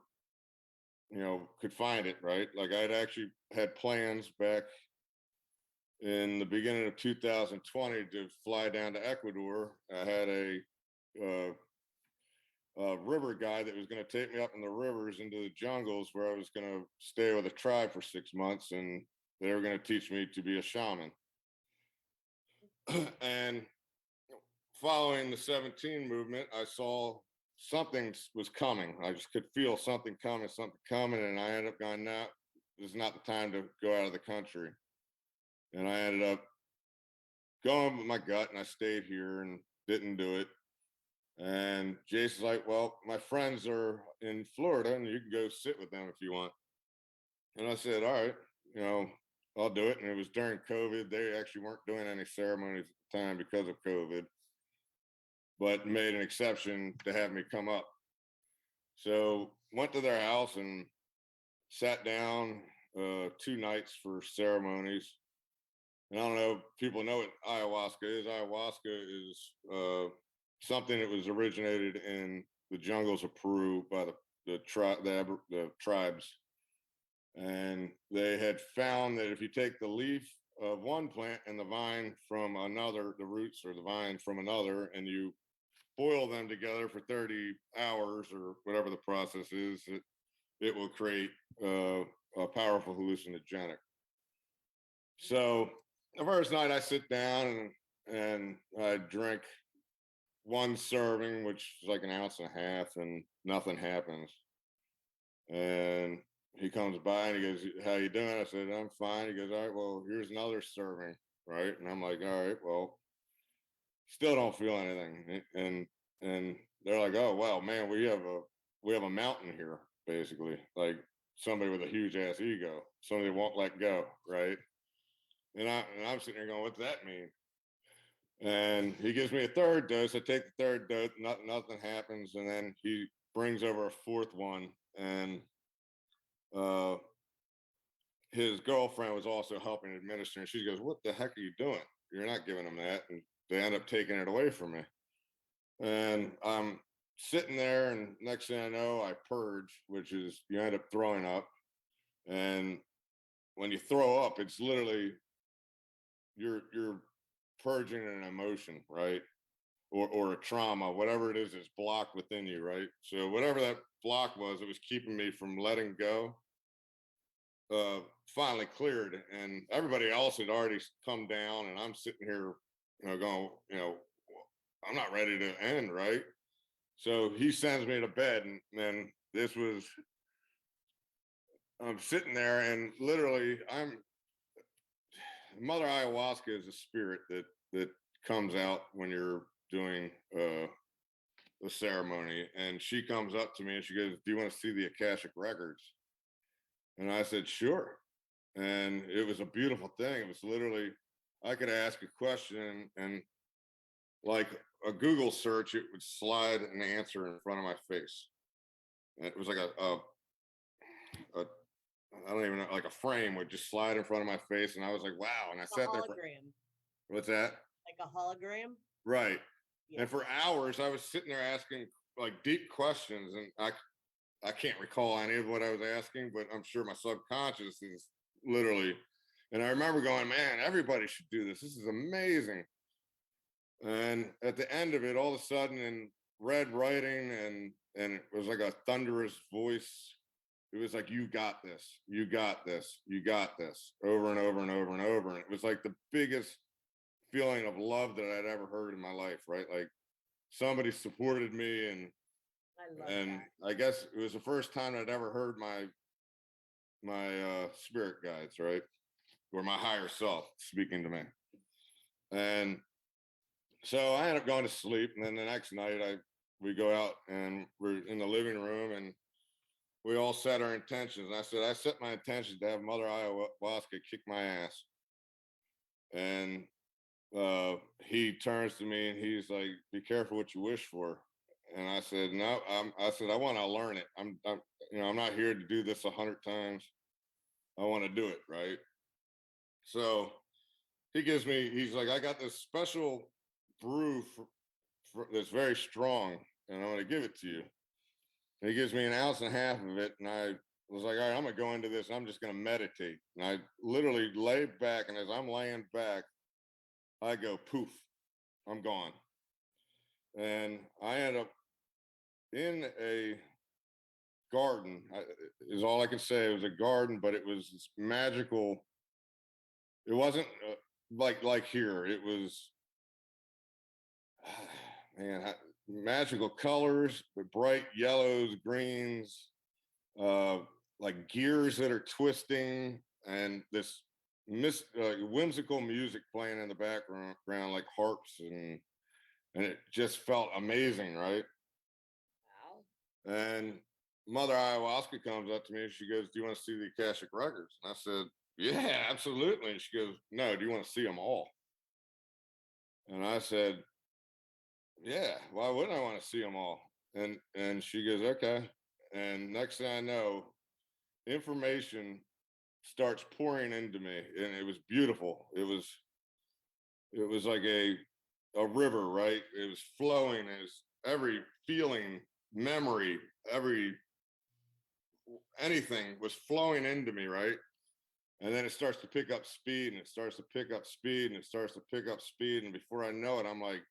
could find it, right? Like, I'd actually had plans back in the beginning of 2020 to fly down to Ecuador. I had a river guy that was going to take me up in the rivers into the jungles, where I was going to stay with a tribe for 6 months, and they were going to teach me to be a shaman. And following the 17 movement, I saw something was coming. I just could feel something coming, and I ended up going, "No, this is not the time to go out of the country." And I ended up going with my gut, and I stayed here and didn't do it. And Jason's like, "Well, my friends are in Florida, and you can go sit with them if you want." And I said, "All right, I'll do it." And it was during COVID. They actually weren't doing any ceremonies at the time because of COVID, but made an exception to have me come up. So went to their house and sat down 2 nights for ceremonies. And I don't know if people know what ayahuasca is. Ayahuasca is something that was originated in the jungles of Peru by the tribes. And they had found that if you take the leaf of one plant and the vine from another, the roots or the vine from another, and you boil them together for 30 hours or whatever the process is, it will create a powerful hallucinogenic. So the first night I sit down and I drink one serving, which is like an ounce and a half, and nothing happens. And he comes by and he goes, "How you doing?" I said, "I'm fine." He goes, "All right, well, here's another serving." Right. And I'm like, "All right, well, still don't feel anything." And they're like, "Oh, wow, man, we have a mountain here, basically. Like somebody with a huge ass ego, somebody that won't let go." Right. And I'm sitting there going, "What's that mean?" And he gives me a third dose. I take the third dose, nothing happens. And then he brings over a fourth one. And uh, his girlfriend was also helping administer. And she goes, "What the heck are you doing? You're not giving him that." And they end up taking it away from me. And I'm sitting there, and next thing I know, I purge, which is you end up throwing up. And when you throw up, it's literally you're purging an emotion, right? Or a trauma, whatever it is that's blocked within you, right? So whatever that block was, it was keeping me from letting go. Finally cleared, and everybody else had already come down, and I'm sitting here, going, I'm not ready to end, right? So he sends me to bed, and then I'm sitting there, and literally, Mother Ayahuasca is a spirit that comes out when you're doing the ceremony, and she comes up to me and she goes, "Do you want to see the Akashic records?" And I said, "Sure." And it was a beautiful thing. It was literally, I could ask a question, and like a Google search, it would slide an answer in front of my face. And it was like a I don't even know, like a frame would just slide in front of my face, and I was like, "Wow!" And I Like a sat there for, hologram. what's that? Like a hologram. Right. Yeah. And for hours, I was sitting there asking like deep questions, and I can't recall any of what I was asking, but I'm sure my subconscious is literally. And I remember going, "Man, everybody should do this. This is amazing." And at the end of it, all of a sudden, in red writing, and it was like a thunderous voice. It was like, "You got this. You got this. You got this," over and over and over and over. And it was like the biggest feeling of love that I'd ever heard in my life. Right, like somebody supported me, I love and that. I guess it was the first time I'd ever heard my spirit guides, right, or my higher self speaking to me. And so I ended up going to sleep, and then the next night we go out and we're in the living room, and we all set our intentions. And I said, "I set my intention to have Mother Ayahuasca kick my ass." And he turns to me and he's like, "Be careful what you wish for." And I said, "No, I said, I want to learn it. I'm not here to do this 100 times. I want to do it right." So he's like, "I got this special brew that's very strong, and I'm going to give it to you." And he gives me an ounce and a half of it, and I was like, "All right, I'm going to go into this. I'm just going to meditate." And I literally lay back, and as I'm laying back, I go poof, I'm gone. And I end up in a garden, is all I can say. It was a garden, but it was this magical. It wasn't like here. It was, man, magical colors with bright yellows, greens, uh, like gears that are twisting, and this whimsical music playing in the background, like harps, and it just felt amazing, right? Wow. And Mother Ayahuasca comes up to me and she goes, "Do you want to see the Akashic records?" And I said, "Yeah, absolutely." And she goes, "No, do you want to see them all?" And I said, "Yeah, why wouldn't I want to see them all?" And she goes, "Okay." And next thing I know, information starts pouring into me, and it was beautiful. It was like a river, right? It was flowing. It was every feeling, memory, anything was flowing into me, right? And then it starts to pick up speed, and it starts to pick up speed, and it starts to pick up speed. And before I know it, I'm like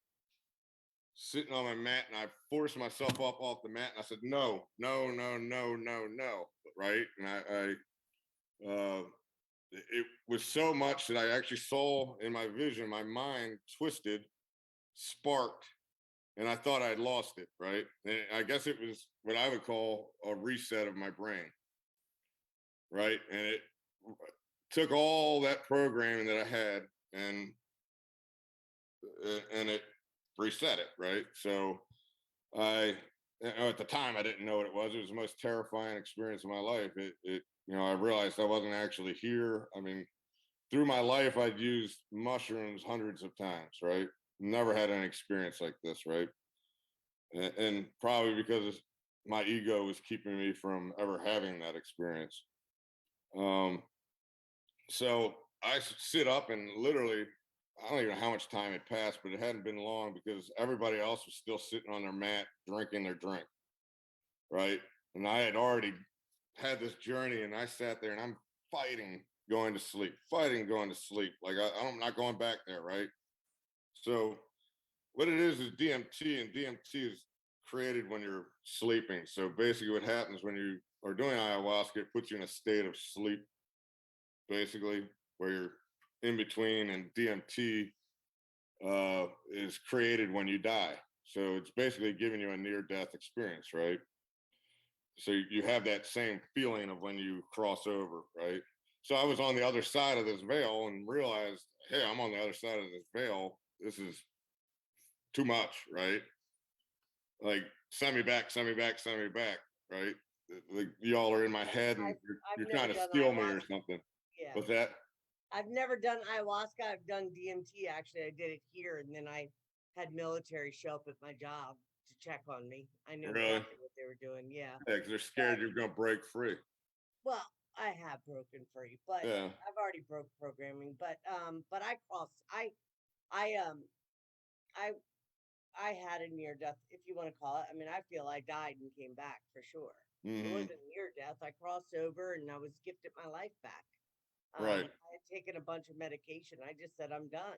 sitting on my mat, and I forced myself up off the mat, and I said, no, no, no, no, no, no, right? And it was so much that I actually saw in my vision, my mind twisted, sparked, and I thought I'd lost it, right? And I guess it was what I would call a reset of my brain, right? And it took all that programming that I had and it reset it, right? So I, at the time, I didn't know what it was. It was the most terrifying experience of my life. I realized I wasn't actually here. I mean, through my life, I'd used mushrooms hundreds of times, right? Never had an experience like this, right? And probably because my ego was keeping me from ever having that experience. Um, so I sit up and literally, I don't even know how much time had passed, but it hadn't been long because everybody else was still sitting on their mat drinking their drink, right? And I had already had this journey, and I sat there and I'm fighting going to sleep, fighting going to sleep. Like I'm not going back there, right? So what it is DMT, and DMT is created when you're sleeping. So basically, what happens when you are doing ayahuasca, it puts you in a state of sleep, basically, where you're in between, and DMT is created when you die. So it's basically giving you a near-death experience, right? So you have that same feeling of when you cross over, right? So I was on the other side of this veil and realized, hey, I'm on the other side of this veil. This is too much, right? Like, send me back, send me back, send me back, right? Like, y'all are in my head and I've you're never trying to done steal me or ayahuasca. something. Yeah. What's that? I've never done ayahuasca. I've done DMT. Actually, I did it here, and then I had military show up at my job to check on me. I knew Really? exactly what they were doing. Yeah. Yeah, because they're scared you're gonna break free. Well, I have broken free, but Yeah. I've already broke programming. But I crossed. I I I had a near death, if you want to call it. I mean, I feel I died and came back for sure. It Mm-hmm. wasn't near death. I crossed over and I was gifted my life back. Right. I had taken a bunch of medication. I just said, I'm done.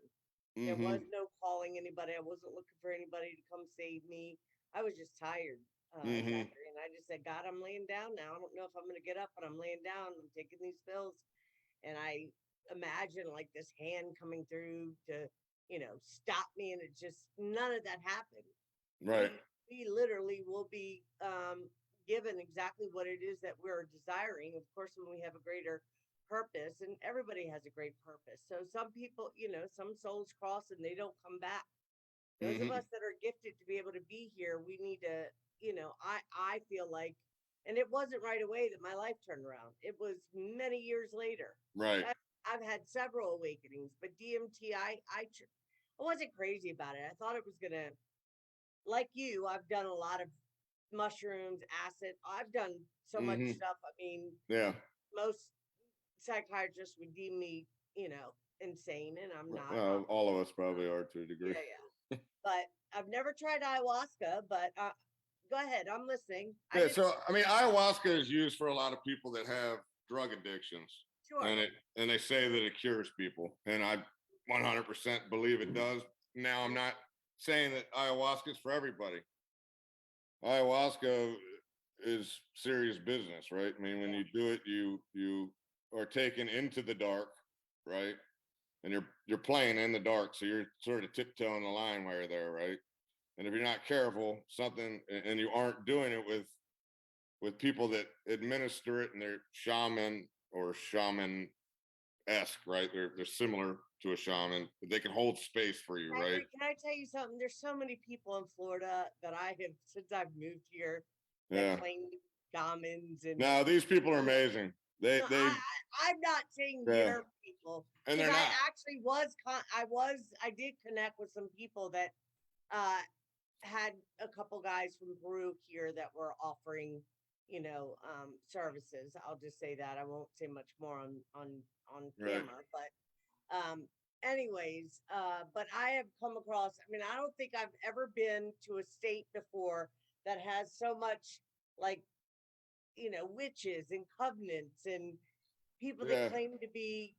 There Mm-hmm. was no calling anybody. I wasn't looking for anybody to come save me. I was just tired, Mm-hmm. Zachary. And I just said, God, I'm laying down now. I don't know if I'm going to get up, but I'm laying down. I'm taking these pills. And I imagine like this hand coming through to, stop me. And it just, none of that happened. Right. We literally will be given exactly what it is that we're desiring. Of course, when we have a greater purpose, and everybody has a great purpose. So some people, some souls cross and they don't come back. Those of Mm-hmm. us that are gifted to be able to be here, we need to, I feel like, and it wasn't right away that my life turned around. It was many years later. Right. I've had several awakenings, but DMT, I wasn't crazy about it. I thought it was gonna, like you, I've done a lot of mushrooms, acid. I've done so much Mm-hmm. stuff. I mean, Yeah. most psychiatrists would deem me, insane, and I'm not. All of us probably are to a degree. Yeah, yeah. But I've never tried ayahuasca, but go ahead. I'm listening. I Yeah, didn't. so I mean, ayahuasca is used for a lot of people that have drug addictions, Sure. and they say that it cures people, and I 100% believe it does. Now, I'm not saying that ayahuasca is for everybody. Ayahuasca is serious business, right? I mean, when you do it, you are taken into the dark, right? And you're playing in the dark, so you're sort of tiptoeing the line while you're there, right? And if you're not careful, something, and you aren't doing it with people that administer it, and they're shaman or shaman-esque, right? They're similar to a shaman, but they can hold space for you, right? Can I tell you something? There's so many people in Florida that I have, since I've moved here, that Yeah. claim shamans and. No, these people are amazing. No, I'm not saying Yeah. your people, And because they're I not. actually I did connect with some people that had a couple guys from Peru here that were offering, services. I'll just say that. I won't say much more on Right. camera, but anyways, but I have come across, I mean, I don't think I've ever been to a state before that has so much like witches and covenants and people that Yeah. claim to be,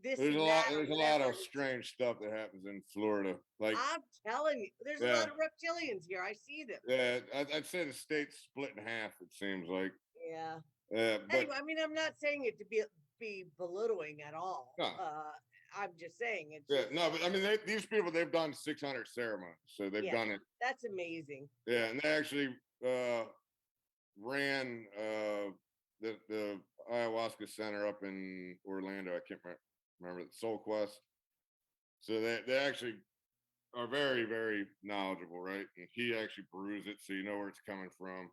this There's a and lot. that or There's a lot whatever. of strange stuff that happens in Florida. Like, I'm telling you, there's a yeah, lot of reptilians here. I see them. yeah. I'd say the state's split in half. It seems like. Yeah. But Anyway, I mean, I'm not saying it to be belittling at all. no, I'm just saying it's yeah, just, no. But I mean, these people, they've done 600 ceremonies, so they've yeah, done it. that's amazing. Yeah, and they actually ran the ayahuasca center up in Orlando. I can't remember the Soul Quest. So they actually are very, very knowledgeable, right? And he actually brews it, so you know where it's coming from.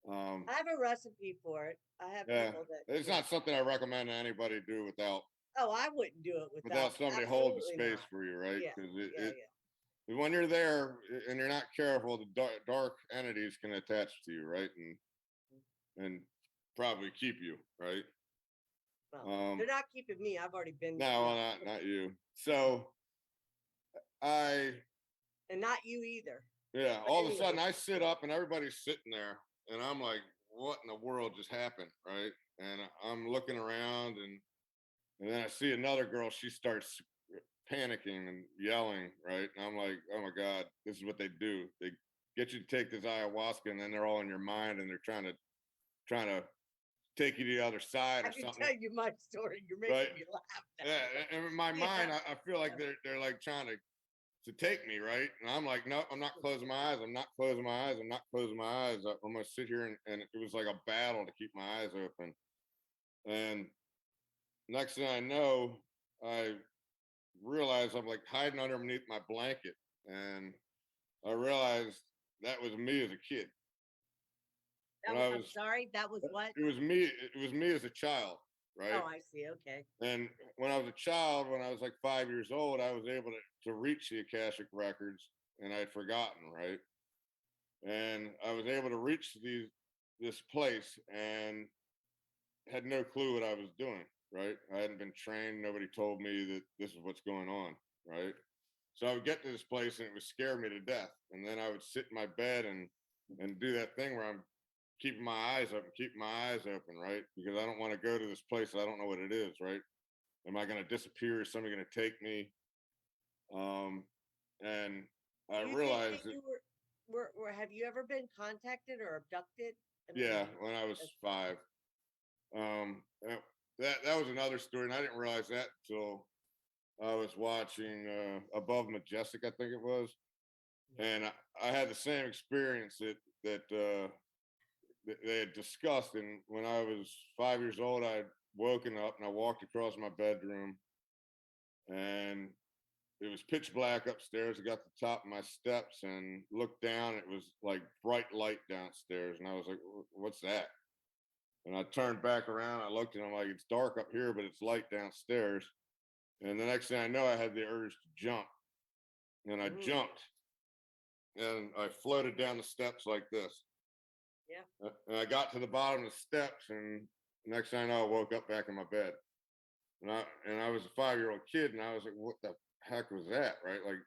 I have a recipe for it. I have Yeah, people that, it's not something I recommend anybody do without oh, I wouldn't do it without without, somebody holding absolutely space not. for you, right? Yeah, Because yeah, when you're there and you're not careful, the dark entities can attach to you, right? And probably keep you, right? well, they're not keeping me. I've already been, No, well, not you. So I, and not you either. yeah, But all of a anyway, sudden I sit up and everybody's sitting there, and I'm like, what in the world just happened, right? And I'm looking around, and then I see another girl. She starts panicking and yelling, right? And I'm like, oh my God, this is what they do. They get you to take this ayahuasca, and then they're all in your mind, and they're trying to take you to the other side I or can something, tell you my story. You're right? making me laugh now. Yeah, and in my Yeah, mind, I feel like yeah. they're like trying to take me, right? And I'm like, no, I'm not closing my eyes. I'm not closing my eyes. I'm not closing my eyes. I'm gonna sit here, and it was like a battle to keep my eyes open. And next thing I know, I realized I'm like hiding underneath my blanket, and I realized that was me as a kid. That When was, I I'm was, sorry. That was what? it was me. It was me as a child, Oh, right? I see. Okay. And when I was a child, when I was like 5 years old, I was able to reach the Akashic records, and I'd forgotten, right? And I was able to reach this place and had no clue what I was doing, right? I hadn't been trained. Nobody told me that this is what's going on, right? So I would get to this place and it would scare me to death. And then I would sit in my bed and do that thing where I'm keeping my eyes open, keeping my eyes open, right? Because I don't want to go to this place. I don't know what it is, right? Am I going to disappear? Is somebody going to take me? And I Do you think realized that that, you were have you ever been contacted or abducted? I mean, yeah, when I was that's- 5, that was another story, and I didn't realize that until I was watching Above Majestic, I think it was, and I had the same experience that they had discussed. And when I was 5 years old, I had woken up and I walked across my bedroom, and it was pitch black upstairs. I got to the top of my steps and looked down. It was like bright light downstairs, and I was like, "What's that?" And I turned back around. I looked, and I'm like, "It's dark up here, but it's light downstairs." And the next thing I know, I had the urge to jump, and I Mhm. jumped, and I floated down the steps like this. Yeah. And I got to the bottom of the steps, and next thing I know, I woke up back in my bed. And I was a 5-year-old kid, and I was like, "What the heck was that?" Right? Like,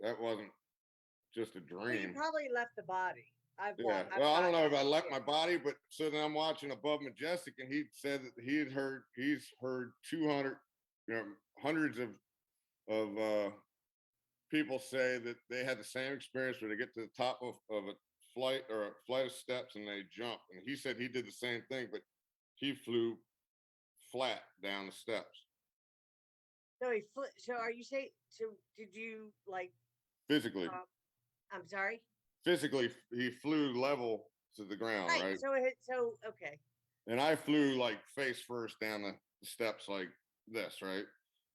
that wasn't just a Well, you dream. probably left the body. Yeah. I've Well, I don't gotten know if I that. left Yeah. my body, but so then I'm watching Above Majestic, and he said that he's heard 200, hundreds of people say that they had the same experience where they get to the top of a flight of steps and they jump. And he said he did the same thing, but he flew flat down the steps So so are you saying, so did you like, physically. uh, I'm sorry? Physically, he flew level to the ground, Right. right? So okay. And I flew like face first down the steps like this, right?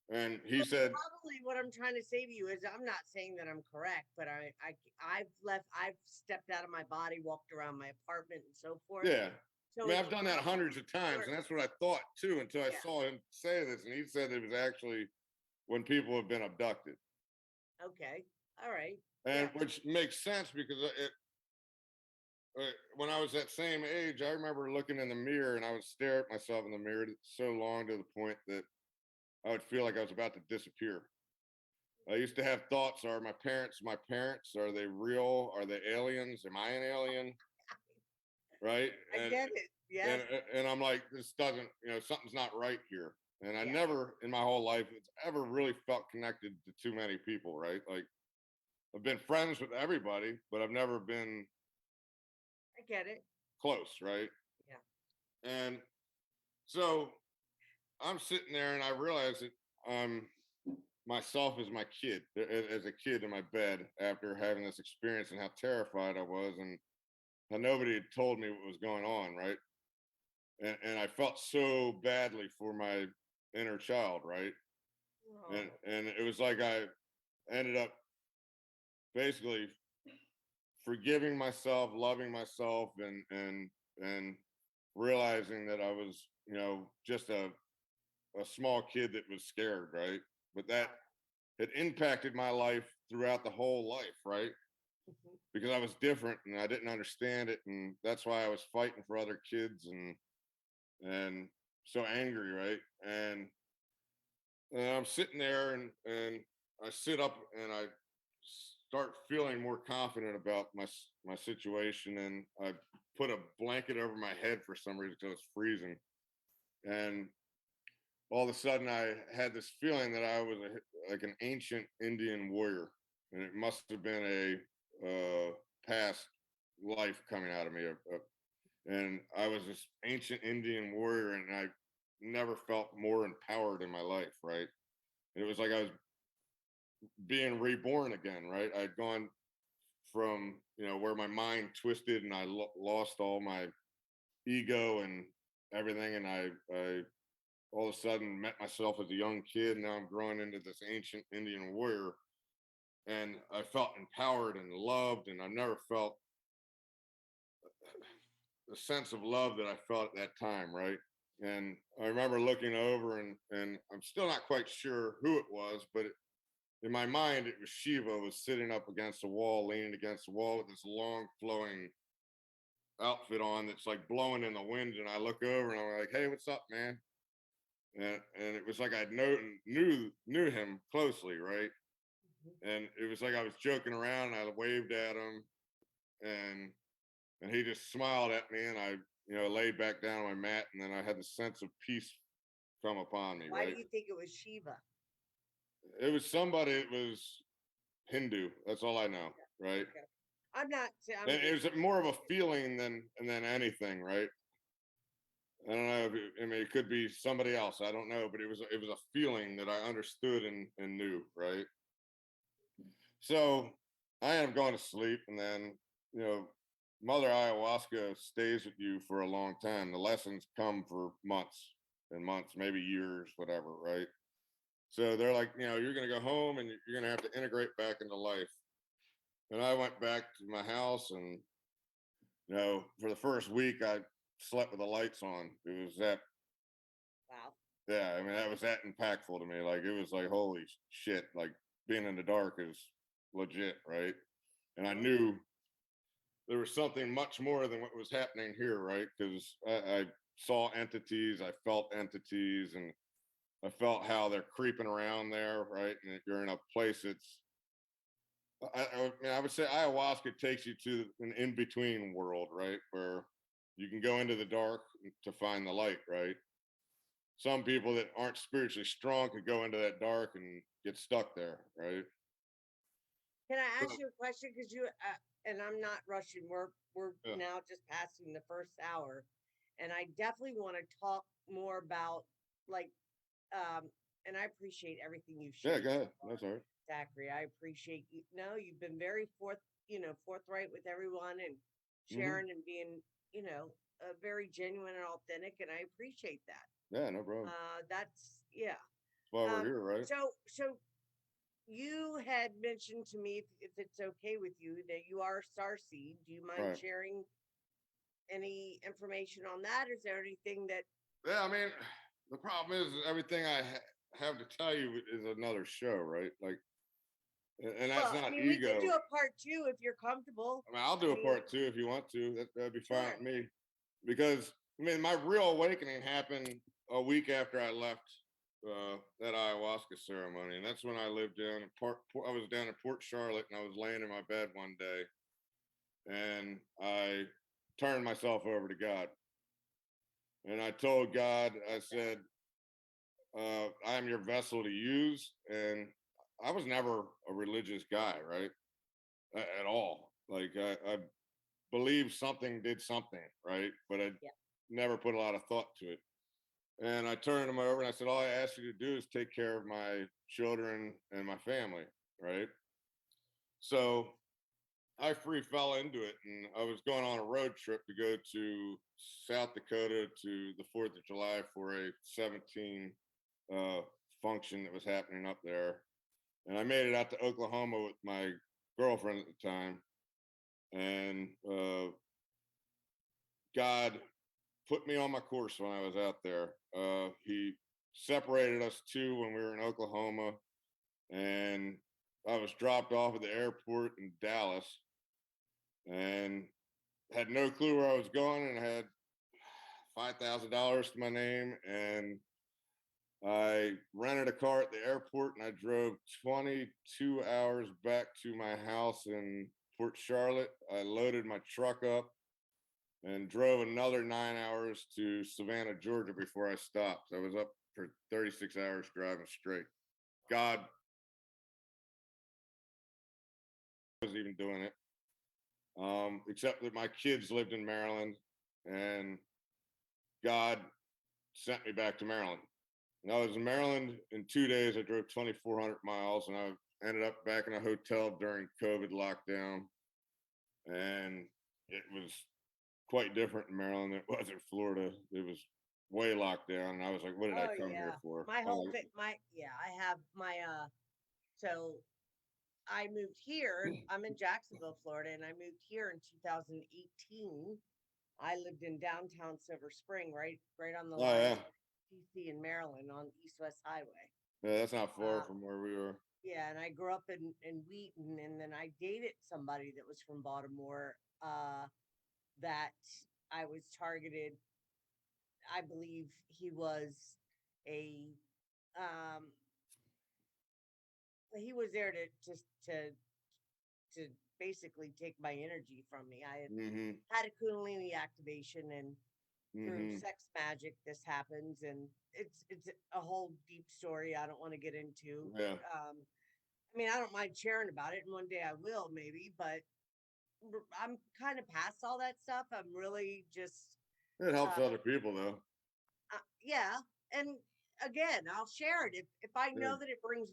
And he said, Probably what I'm trying to say to you is I'm not saying that I'm correct, but I've stepped out of my body, walked around my apartment and so forth. yeah. I So mean, it's I've done that hundreds of times, sure. and that's what I thought too, until I Yeah. saw him say this. And he said it was actually when people have been abducted. Okay. All right. And Yeah. which makes sense because when I was that same age, I remember looking in the mirror and I would stare at myself in the mirror so long to the point that I would feel like I was about to disappear. I used to have thoughts: are my parents my parents? Are they real? Are they aliens? Am I an alien? right? I get it. Yes. And I'm like, this doesn't, something's not right here. And I Yeah. never in my whole life it's ever really felt connected to too many people, right? Like I've been friends with everybody, but I've never been I get it. close, right? Yeah. And so I'm sitting there and I realize that I'm myself as my kid, as a kid in my bed after having this experience and how terrified I was and how nobody had told me what was going on, right? And I felt so badly for my inner child, right? Oh, And it was like I ended up basically forgiving myself, loving myself, and realizing that I was, just a small kid that was scared, right? But that wow. it impacted my life throughout the whole life, right? Mhm. Because I was different and I didn't understand it, and that's why I was fighting for other kids and so angry, right? And I'm sitting there and I sit up and I start feeling more confident about my situation, and I put a blanket over my head for some reason because it was freezing, and all of a sudden I had this feeling that I was like an ancient Indian warrior, and it must have been a past life coming out of me. And I was this ancient Indian warrior, and I never felt more empowered in my life. Right? It was like I was being reborn again. Right? I'd gone from where my mind twisted, and I lost all my ego and everything, and I all of a sudden met myself as a young kid. Now I'm growing into this ancient Indian warrior, and I felt empowered and loved, and I've never felt the sense of love that I felt at that time, right? And I remember looking over, and I'm still not quite sure who it was, but in my mind, it was Shiva was sitting up against the wall, leaning against the wall with this long flowing outfit on that's like blowing in the wind. And I look over and I'm like, "Hey, what's up, man?" And it was like I knew him closely, right? Mhm. And it was like I was joking around. And I waved at him, and and he just smiled at me, and I laid back down on my mat, and then I had the sense of peace come upon me, Why do right? you think it was Shiva? It was somebody that was Hindu. That's all I know, right? Okay. I'm not. I'm And it just. was more of a feeling than anything, right? I don't know. I mean, it could be somebody else. I don't know, but it was a feeling that I understood and knew, right? So I ended up going to sleep, and then you know, Mother Ayahuasca stays with you for a long time. The lessons come for months and months, maybe years, whatever, right? So they're like, you're going to go home and you're going to have to integrate back into life. And I went back to my house, and for the first week, I slept with the lights on. It was that, Wow. yeah. I mean, that was that impactful to me. Like it was like, holy shit! Like being in the dark is legit, right? And I Uh-huh. knew there was something much more than what was happening here, right? Because I saw entities, I felt entities, and I felt how they're creeping around there, right? And you're in a place that's, mean, I would say ayahuasca takes you to an in between world, right? Where you can go into the dark to find the light, right? Some people that aren't spiritually strong could go into that dark and get stuck there, right? Can I ask So, you a question? Because and I'm not rushing. We're yeah, now just passing the first hour, and I definitely want to talk more about like um. And I appreciate everything you've yeah, shared go so ahead. far, That's all right. Zachary. I appreciate you. No, you've been very forthright with everyone and Hmm. sharing and being, very genuine and authentic, and I appreciate that. Yeah, no problem. That's yeah. That's why we're here, right? So you had mentioned to me, if it's okay with you, that you are a star seed. Do you mind Right. sharing any information on that? Is there anything that, Yeah, I mean, the problem is everything I have to tell you is another show, right? Like, and that's well, I not mean, we could ego. do a part two if you're comfortable. I mean, I'll I do a mean, part two if you want to. That'd be fine sure. with me. Because I mean, my real awakening happened a week after I left that ayahuasca ceremony, and that's when I lived down in I was down in Port Charlotte, and I was laying in my bed one day, and I turned myself over to God. And I told God, I said, I am your vessel to use. And I was never a religious guy, right? At all. Like I believe something did something, right? But I Yeah. never put a lot of thought to it. And I turned him over and I said, all I ask you to do is take care of my children and my family, right? So I free fell into it, and I was going on a road trip to go to South Dakota to the 4th of July for a 17 uh, function that was happening up there. And I made it out to Oklahoma with my girlfriend at the time. And God put me on my course when I was out there. He separated us two when we were in Oklahoma, and I was dropped off at the airport in Dallas and had no clue where I was going, and had $5,000 to my name. And I rented a car at the airport and I drove 22 hours back to my house in Port Charlotte. I loaded my truck up and drove another 9 hours to Savannah, Georgia before I stopped. I was up for 36 hours driving straight. God was even doing it. Except that my kids lived in Maryland, and God sent me back to Maryland. And I was in Maryland in 2 days. I drove 2,400 miles, and I ended up back in a hotel during COVID lockdown. And it was quite different in Maryland than it was in Florida. It was way locked down. And I was like, what did I Oh come yeah. here for? My whole thing, I have my so I moved here. I'm in Jacksonville, Florida, and I moved here in 2018. I lived in downtown Silver Spring, right on the Oh, line yeah. of DC and Maryland on East West Highway. Yeah, that's not far Uh, from where we were. yeah, and I grew up in Wheaton, and then I dated somebody that was from Baltimore. That I was targeted. I believe he was a um he was there to just to basically take my energy from me. I Mm-hmm. had a Kundalini activation, and through Mm-hmm. sex magic, this happens, and it's a whole deep story I don't want to get into. Yeah. I mean, I don't mind sharing about it, and one day I will, maybe, but I'm kind of past all that stuff. I'm really just, It helps uh, other people though. yeah. And again, I'll share it if I Yeah. know that it brings,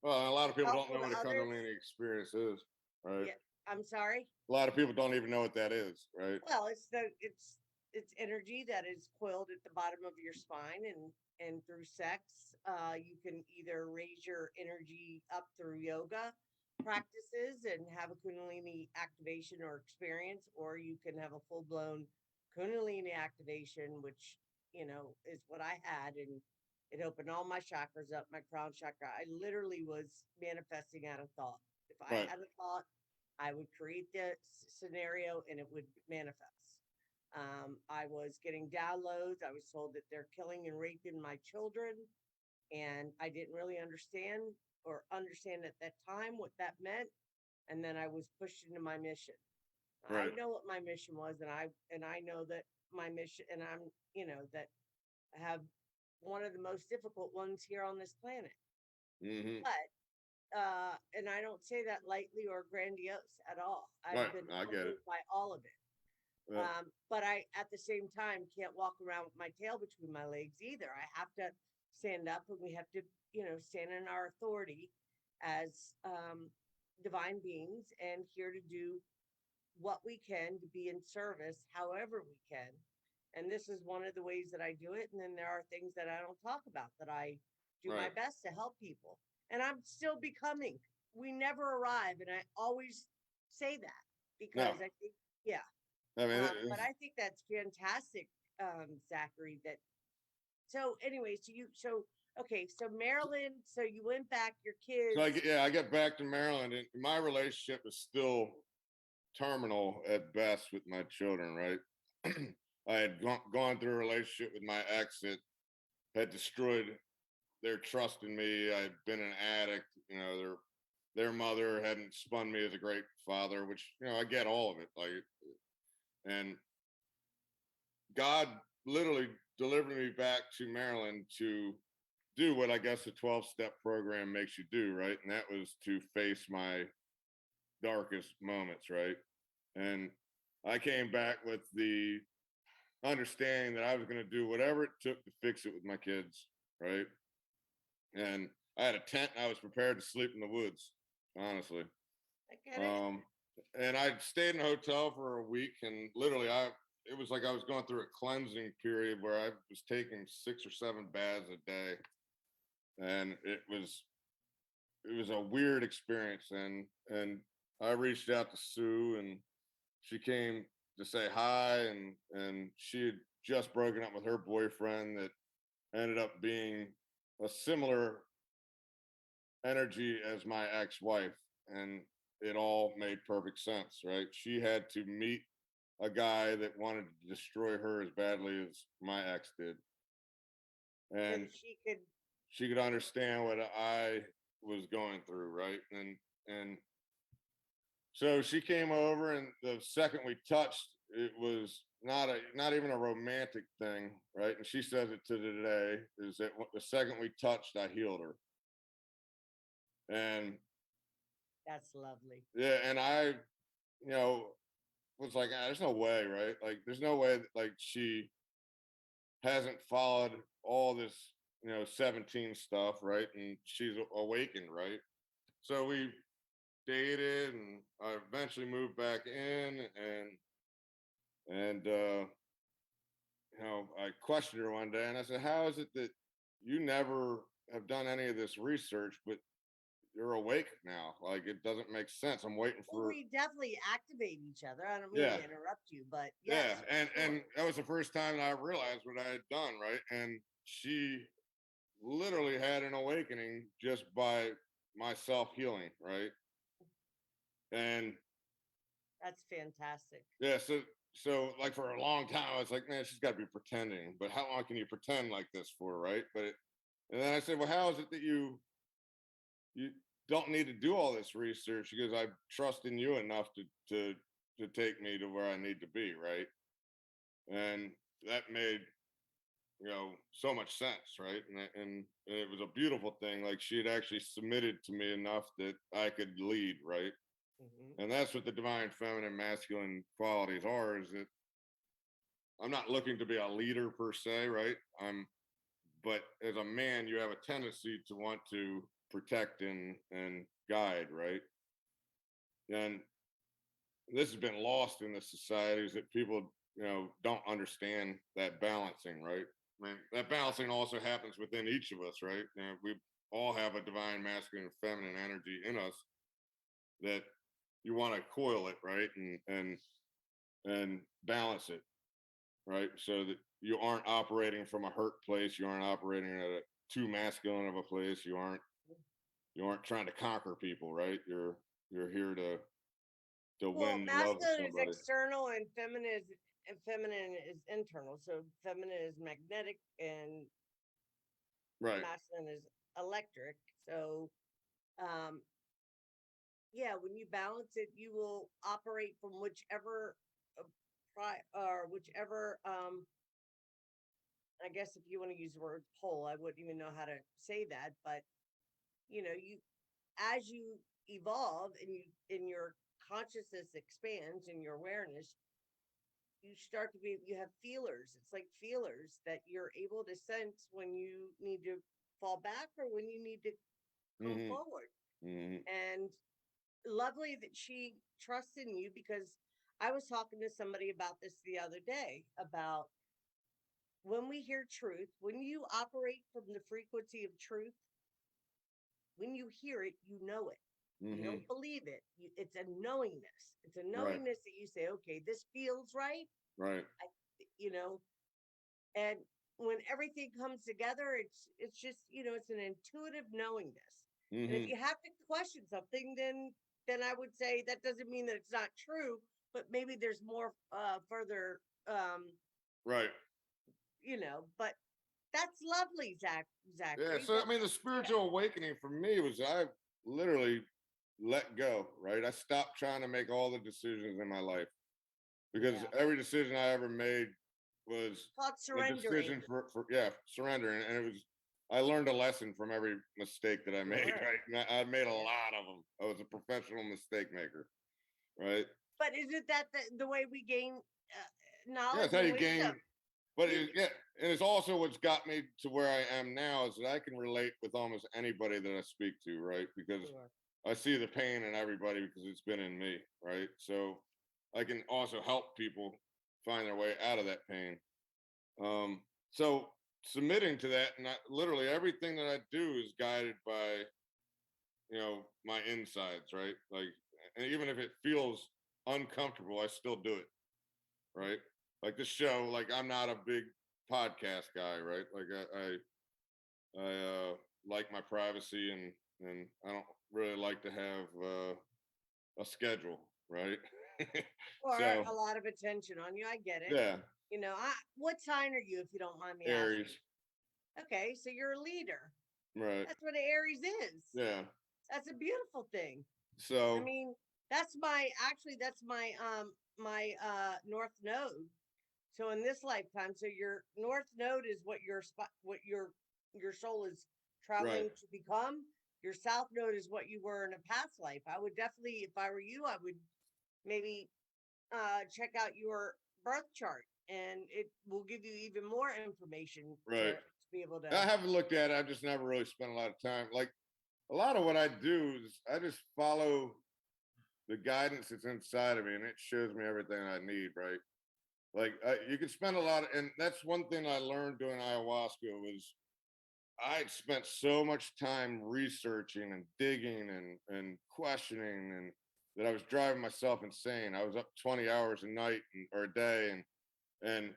Well, a lot of people don't helpful know to what a others. Kundalini experience is, right? Yeah, I'm sorry. A lot of people don't even know what that is, right? Well, it's energy that is coiled at the bottom of your spine, and through sex, you can either raise your energy up through yoga practices and have a Kundalini activation or experience, or you can have a full blown Kundalini activation, which is what I had, and it opened all my chakras up, my crown chakra. I literally was manifesting out of thought. If I Right. had a thought, I would create the scenario and it would manifest. I was getting downloads. I was told that they're killing and raping my children, and I didn't really understand at that time what that meant. And then I was pushed into my mission. I Right. know what my mission was, and I know that my mission, and I'm that I have one of the most difficult ones here on this planet. Mm-hmm. But and I don't say that lightly or grandiose at all. I've Right. been I get it. humbled by all of it. Yeah. But I, at the same time, can't walk around with my tail between my legs either. I have to stand up, and we have to, stand in our authority as divine beings and here to do what we can to be in service however we can. And this is one of the ways that I do it. And then there are things that I don't talk about that I do my Right. best to help people. And I'm still becoming. We never arrive. And I always say that No. because I think, yeah. I mean, But I think that's fantastic, Zachary. So anyway, okay, so Maryland, so you went back, your so kids. I get back to Maryland, and my relationship is still terminal at best with my children. Right. I had gone through a relationship with my ex that had destroyed their trust in me. I'd been an addict. Their mother hadn't spun me as a great father, which I get all of it. Like, And God literally delivered me back to Maryland to do what I guess the 12-step program makes you do, right? And that was to face my darkest moments, right? And I came back with the understanding that I was going to do whatever it took to fix it with my kids, right? And I had a tent and I was prepared to sleep in the woods, honestly. I get it. And I stayed in a hotel for a week, and literally it was like I was going through a cleansing period where I was taking 6 or 7 baths a day. And it was a weird experience. And I reached out to Sue, and she came to say hi, and she had just broken up with her boyfriend that ended up being a similar energy as my ex-wife, and it all made perfect sense, right? She had to meet a guy that wanted to destroy her as badly as my ex did, So and she could understand what I was going through, right? And so she came over, and the second we touched, it was not even a romantic thing, right? And she says it to today, is that the second we touched, I healed her. And that's lovely. yeah, and I, was like, there's no way, right? Like, there's no way that, like, she hasn't followed all this, 17 stuff, right? And she's awakened, right? So we dated, and I eventually moved back in, and I questioned her one day, and I said, how is it that you never have done any of this research, but you're awake now? Like, it doesn't make sense. I'm waiting Well, for. we definitely activate each other. I don't mean Yeah, to interrupt you, but yeah, yes, and sure. and that was the first time that I realized what I had done, right? And she literally had an awakening just by my self healing, right? And That's fantastic. yeah, so like for a long time, I was like, man, she's got to be pretending. But how long can you pretend like this for, right? And then I said, well, how is it that you don't need to do all this research? Because I trust in you enough to take me to where I need to be, right? And that made so much sense, right? And it was a beautiful thing. Like, she had actually submitted to me enough that I could lead, right? Mhm. And that's what the divine feminine masculine qualities are, is that I'm not looking to be a leader per se, right? But as a man, you have a tendency to want to protect and guide, right? And this has been lost in the societies, that people, don't understand that balancing, right? I mean, that balancing also happens within each of us, right? We all have a divine masculine and feminine energy in us that you want to coil it, right? And balance it, right? So that you aren't operating from a hurt place, you aren't operating at a too masculine of a place, you aren't trying to conquer people, right? You're here to Well, win the love of masculine is somebody. external and feminine is internal. So feminine is magnetic and Right. masculine is electric. So um yeah, when you balance it, you will operate from whichever or whichever I guess if you want to use the word pole, I wouldn't even know how to say that, but you as you evolve and your consciousness expands and your awareness, you start to be, you have feelers. It's like feelers that you're able to sense when you need to fall back or when you need to come Hmm. forward. Hmm. And lovely that she trusts in you, because I was talking to somebody about this the other day about when we hear truth, when you operate from the frequency of truth, when you hear it, you know it. You Hmm. don't believe it. It's a knowingness. It's a Right. knowingness that you say, okay, this feels right. Right. I, you know, and when everything comes together, it's just, it's an intuitive knowingness. And if Hmm. you have to question something, then I would say that doesn't mean that it's not true, but maybe there's more further Right. but that's lovely, Yeah. Zachary. So I Well, mean, the yeah. spiritual awakening for me was I literally let go, right? I stopped trying to make all the decisions in my life. because Yeah. every decision I ever made was Called a surrendering. decision for yeah, surrendering. And it was, I learned a lesson from every mistake that I made, Sure. right? And I made a Yeah. lot of them. I was a professional mistake maker, right? But isn't that the way we gain Yeah, it's knowledge how and you wisdom? gain, but You, yeah, and it's also what's got me to where I am now is that I can relate with almost anybody that I speak to, right? Because sure. I see the pain in everybody because it's been in me, right? So I can also help people find their way out of that pain. So submitting to that, and literally everything that I do is guided by, my insides, right? Like, and even if it feels uncomfortable, I still do it, right? Like this show, like I'm not a big podcast guy, right? Like I like my privacy, and I don't really like to have a schedule, right? Or So a lot of attention on you. I get it. yeah, What sign are you, if you don't mind me asking? Aries, Okay, so you're a leader. right? That's what an Aries is. Yeah. That's a beautiful thing. I So mean, that's my north node. So in this lifetime, so your north node is what your soul is right, traveling to become. Your south node is what you were in a past life. I would definitely, if I were you, I would maybe check out your birth chart, and it will give you even more information right. to be able I to. haven't looked at it. I've just never really spent a lot of time. Like a lot of what I do is I just follow the guidance that's inside of me, and it shows me everything I need, right? Like you can spend a lot of, and that's one thing I learned doing ayahuasca was I spent so much time researching and digging and questioning, and that I was driving myself insane. I was up 20 hours a night or a day, and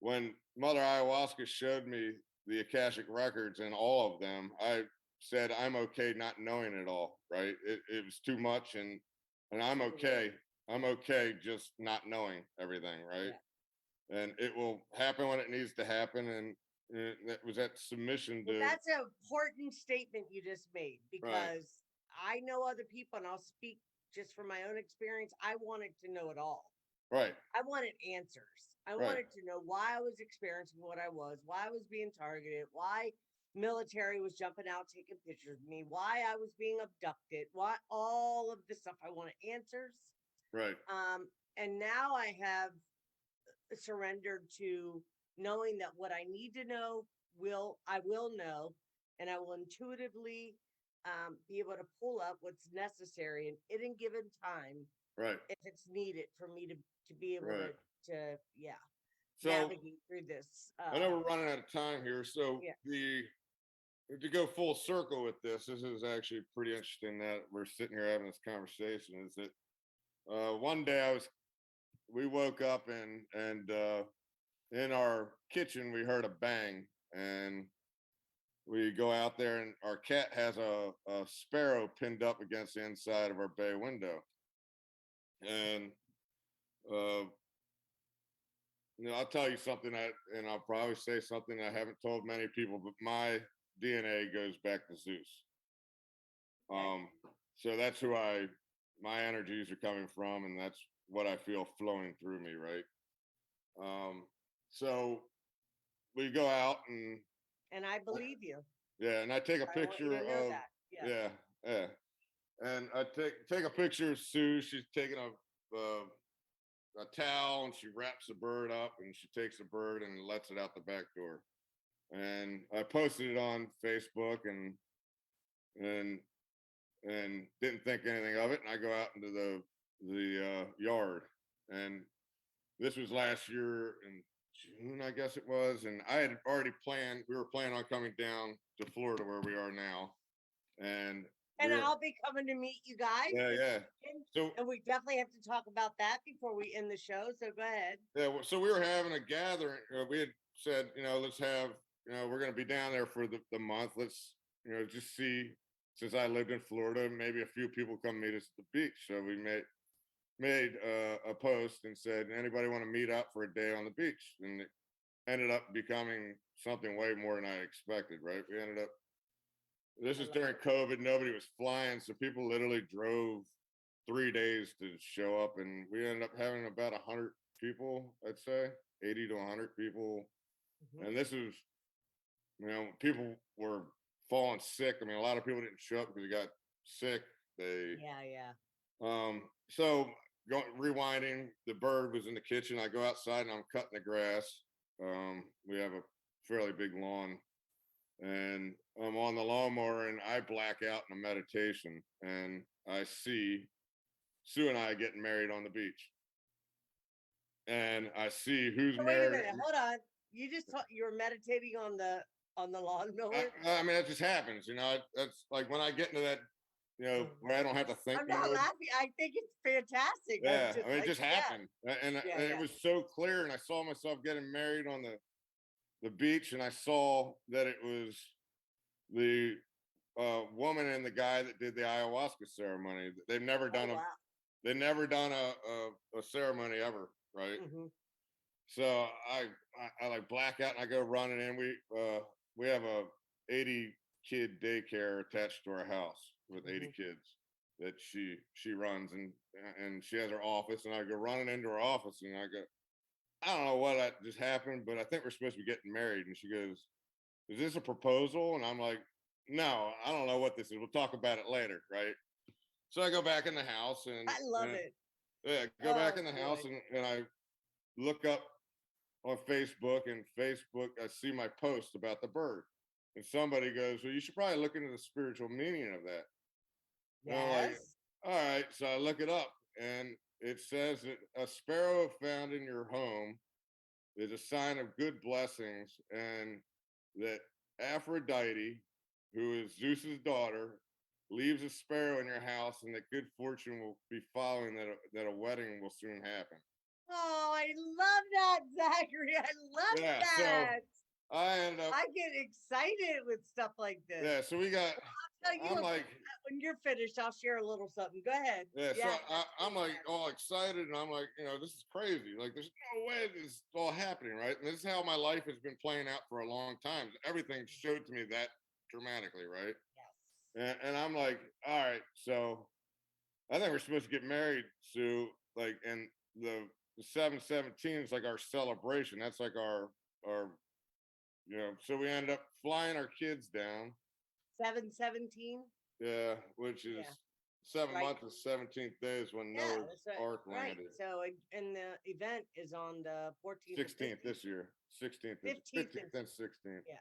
when Mother Ayahuasca showed me the Akashic records and all of them, I said I'm okay not knowing it all. Right? It was too much, and I'm Absolutely. okay. I'm okay just not knowing everything. Right? Yeah. And it will happen when it needs to happen. And that was that submission Well, to that's an important statement you just made, right, because I know other people, and I'll speak just from my own experience. I wanted to know it all. right, I wanted answers. I right, wanted to know why I was experiencing what I was, why I was being targeted, why military was jumping out taking pictures of me, why I was being abducted, why all of this stuff. I wanted answers. right, And now I have surrendered to knowing that what I need to know I will know, and I will intuitively be able to pull up what's necessary in any given time right, if it's needed for me to be able right. to yeah, So navigate through this. I know we're running out of time here. So Yeah, the to go full circle with this is actually pretty interesting that we're sitting here having this conversation. Is that one day we woke up and in our kitchen we heard a bang, and we go out there and our cat has a sparrow pinned up against the inside of our bay window, and uh, I'll tell you something and I'll probably say something I haven't told many people, but my DNA goes back to Zeus. okay. Um, so that's my energies are coming from, and that's what I feel flowing through me, right? Um, so we go out and And I believe you. yeah, and I take a I want you picture to know of that. Yeah. yeah, yeah, and I take a picture of Sue. She's taking a towel and she wraps the bird up and she takes the bird and lets it out the back door. And I posted it on Facebook and and didn't think anything of it. And I go out into the yard, and this was last year in June, I guess it was. And I had already planned. We were planning on coming down to Florida where we are now, and And we were I'll be coming to meet you guys yeah, this yeah. weekend. So And we definitely have to talk about that before we end the show. So go ahead. yeah, so we were having a gathering. We had said, let's have, we're going to be down there for the month. Let's, just see. Since I lived in Florida, maybe a few people come meet us at the beach. So we made a post and said, anybody want to meet up for a day on the beach? And it ended up becoming something way more than I expected. Right? We ended up. This I is love during COVID. Nobody was flying, so people literally drove 3 days to show up, and we ended up having about people, I'd say 80 to 100 people. Mhm. And this is, people were falling sick. I mean, a lot of people didn't show up because they got sick. Yeah. So rewinding, the bird was in the kitchen. I go outside and I'm cutting the grass. We have a fairly big lawn, and I'm on the lawnmower and I black out in a meditation, and I see Sue and I getting married on the beach. And I see who's So wait a married. minute, hold on. You were meditating on the lawnmower. I mean, that just happens, that's like when I get into that, where I don't have to think I'm not mode. laughing. I think it's fantastic. I'm Yeah, just I mean, it like, just yeah, happened, and yeah, it yeah. was so clear, and I saw myself getting married on the beach, and I saw that it was the woman and the guy that did the ayahuasca ceremony. They've never Oh done wow. they've never done a ceremony ever, right? Hmm. So I like black out and I go running in. We have a 80 kid daycare attached to our house with 80 Hmm. kids that she runs, and she has her office, and I go running into her office and I go, I don't know what just happened, but I think we're supposed to be getting married. And she goes, is this a proposal? And I'm like, no, I don't know what this is. We'll talk about it later, right? So I go back in the house I love and it. yeah, go back Oh in the boy. house and I look up on Facebook, and Facebook, I see my post about the bird. And somebody goes, well, you should probably look into the spiritual meaning of that. And I'm like, Yes. all right. So I look it up, and it says that a sparrow found in your home is a sign of good blessings, and that Aphrodite, who is Zeus's daughter, leaves a sparrow in your house, and that good fortune will be following, that a wedding will soon happen. Oh, I love that, Zachary. I love Yeah, so that. I end up, I get excited with stuff like this. yeah, so we got, Tell you I'm like, when you're finished, I'll share a little something. Go ahead. yeah, so Yeah. I'm like all excited, and I'm like, this is crazy. Like, there's no way this is all happening, right? And this is how my life has been playing out for a long time. Everything showed to me that dramatically, right? Yes. And I'm like, all right, so I think we're supposed to get married, Sue. Like, and the 7/17 is like our celebration. That's like our So we ended up flying our kids down. 7/17. Yeah, which is Yeah. 7 months and 17th day is when Yeah, Noah's that's right. Ark Right. landed. So, and the event is on the 14th. 16th this year. 16th, 15th. 15th, and 16th. Yeah.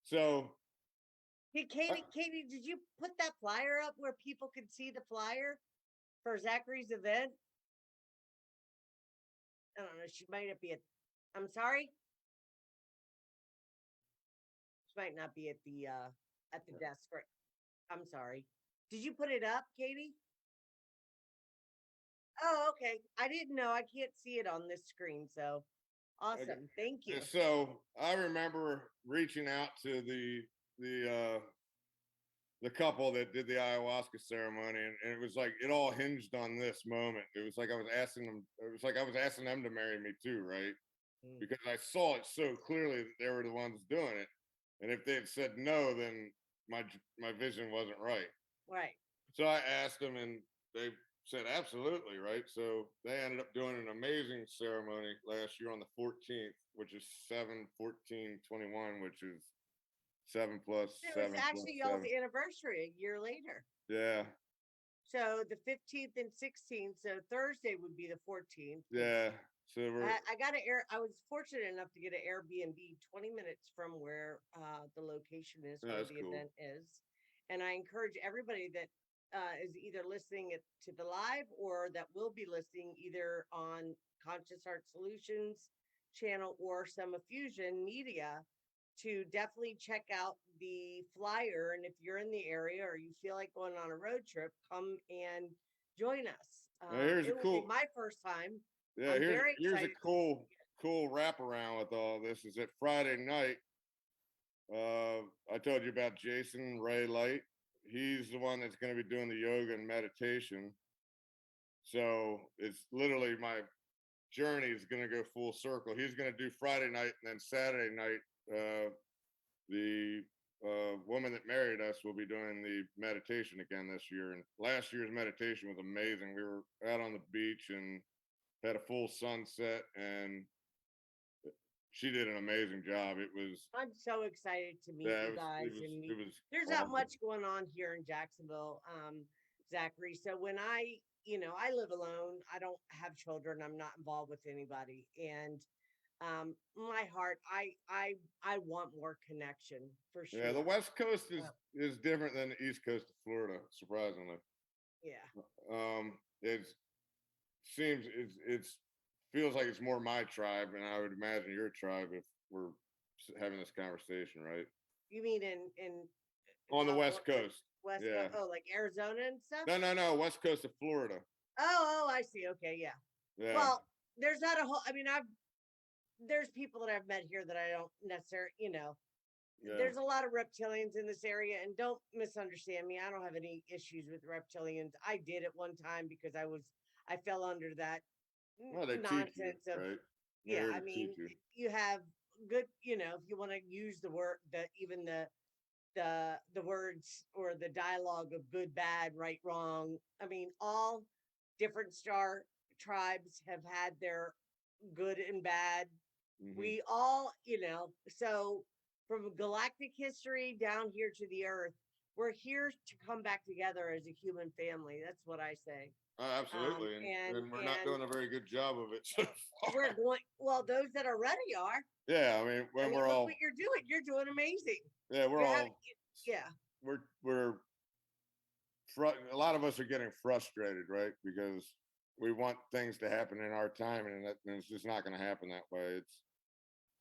So, Hey, Katie, did you put that flyer up where people could see the flyer for Zachary's event? I don't know. She might not be I'm sorry. She might not be at the desk for. I'm sorry. Did you put it up, Katie? Oh, okay. I didn't know. I can't see it on this screen. So okay. awesome. Thank you. So I remember reaching out to the couple that did the ayahuasca ceremony, and it was like it all hinged on this moment. It was like I was asking them. It was like I was asking them to marry me too, right? Mm. Because I saw it so clearly that they were the ones doing it, and if they had said no, then my vision wasn't right. Right. So I asked them, and they said absolutely, right? So they ended up doing an amazing ceremony last year on the 14th, which is 7/14/21, which is 7 plus It was 7 plus actually y'all's 7. anniversary a year later. Yeah, So the 15th and 16th. So Thursday would be the 14th. yeah. So we're I got I was fortunate enough to get an Airbnb 20 minutes from where the location is where that's the cool. event is. And I encourage everybody that is either listening to the live or that will be listening either on Conscious Heart Solutions channel or Soma Fusion Media to definitely check out the flyer. And if you're in the area or you feel like going on a road trip, come and join us. Now here's a It will be cool. my first time. Yeah, I'm here's very here's a excited. cool wraparound with all this. Is that Friday night? I told you about Jason Ray Light. He's the one that's going to be doing the yoga and meditation. So it's literally my journey is going to go full circle. He's going to do Friday night, and then Saturday night, the woman that married us will be doing the meditation again this year. And last year's meditation was amazing. We were out on the beach, and had a full sunset, and she did an amazing job. It was, I'm so excited to meet yeah, you guys and it meet. was There's not awesome. much going on here in Jacksonville, Zachary. So when I live alone. I don't have children. I'm not involved with anybody. And my heart, I want more connection for Yeah, the sure. West Coast Uh, is different than the East Coast of Florida, surprisingly. yeah. It seems it's feels like it's more my tribe, and I would imagine your tribe if we're having this conversation, right? You mean in On the West California, Coast. West Yeah. Coast? Oh, like Arizona and stuff? No, West Coast of Florida. Oh, I see. Okay, yeah. Yeah. Well, there's not a whole. I mean, there's people that I've met here that I don't necessarily, Yeah. there's a lot of reptilians in this area, and don't misunderstand me. I don't have any issues with reptilians. I did it one time because I fell under that Well, they teach you, nonsense of, right? They're yeah. here I to teach mean, you. you have good, if you want to use the word, even the words or the dialogue of good, bad, right, wrong. I mean, all different star tribes have had their good and bad. Hmm. We all, so from galactic history down here to the earth, we're here to come back together as a human family. That's what I say. Absolutely, and we're not And doing a very good job of it so we're far. going, well, those that are ready are. Yeah, I mean, I when mean, we're look all, what you're doing. You're doing amazing. yeah, we're You're having, all, yeah. we're a lot of us are getting frustrated, right? Because we want things to happen in our time, and it's just not going to happen that way.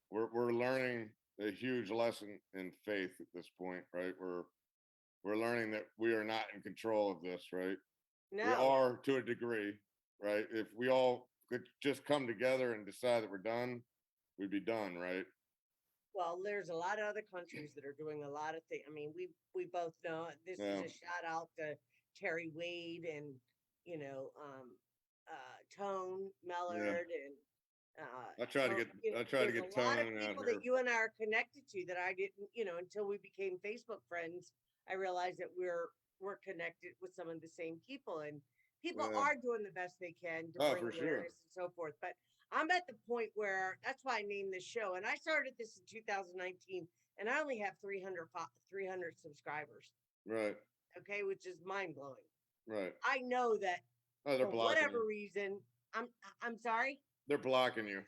We're learning a huge lesson in faith at this point, right? We're learning that we are not in control of this, right? We No. are to a degree, right? If we all could just come together and decide that we're done, we'd be done, right? Well, there's a lot of other countries that are doing a lot of things. I mean, we both know this is Yeah. a shout out to Terry Wade and Tone Yeah. Mellard and I try to there's a get lot of Tone out people that here. you and I are connected to that I didn't, until we became Facebook friends. I realized that we're connected with some of the same people, and people Yeah. are doing the best they can to Oh, bring for sure. awareness and so forth. But I'm at the point where that's why I named this show, and I started this in 2019, and I only have 300 subscribers. Right. Okay, which is mind blowing. Right. I know that Oh, they're for blocking whatever you. reason, I'm sorry. They're blocking you.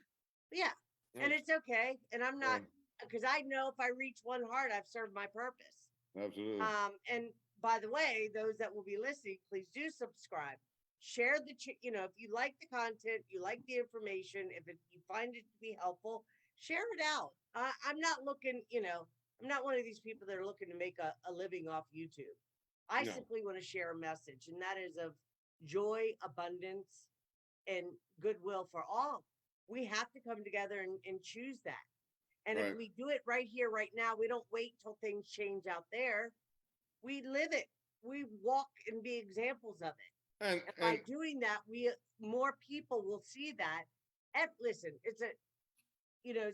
Yeah. And That's- it's okay. And I'm not, yeah, because I know if I reach one heart, I've served my purpose. absolutely. And by the way, those that will be listening, please do subscribe. Share if you like the content, you like the information, you find it to be helpful, share it out. I'm not looking, I'm not one of these people that are looking to make a living off YouTube. I No. simply want to share a message, and that is of joy, abundance, and goodwill for all. We have to come together and choose that. And if Right. we do it right here, right now, we don't wait till things change out there. We live it. We walk and be examples of it. And And by doing that, more people will see that. And listen,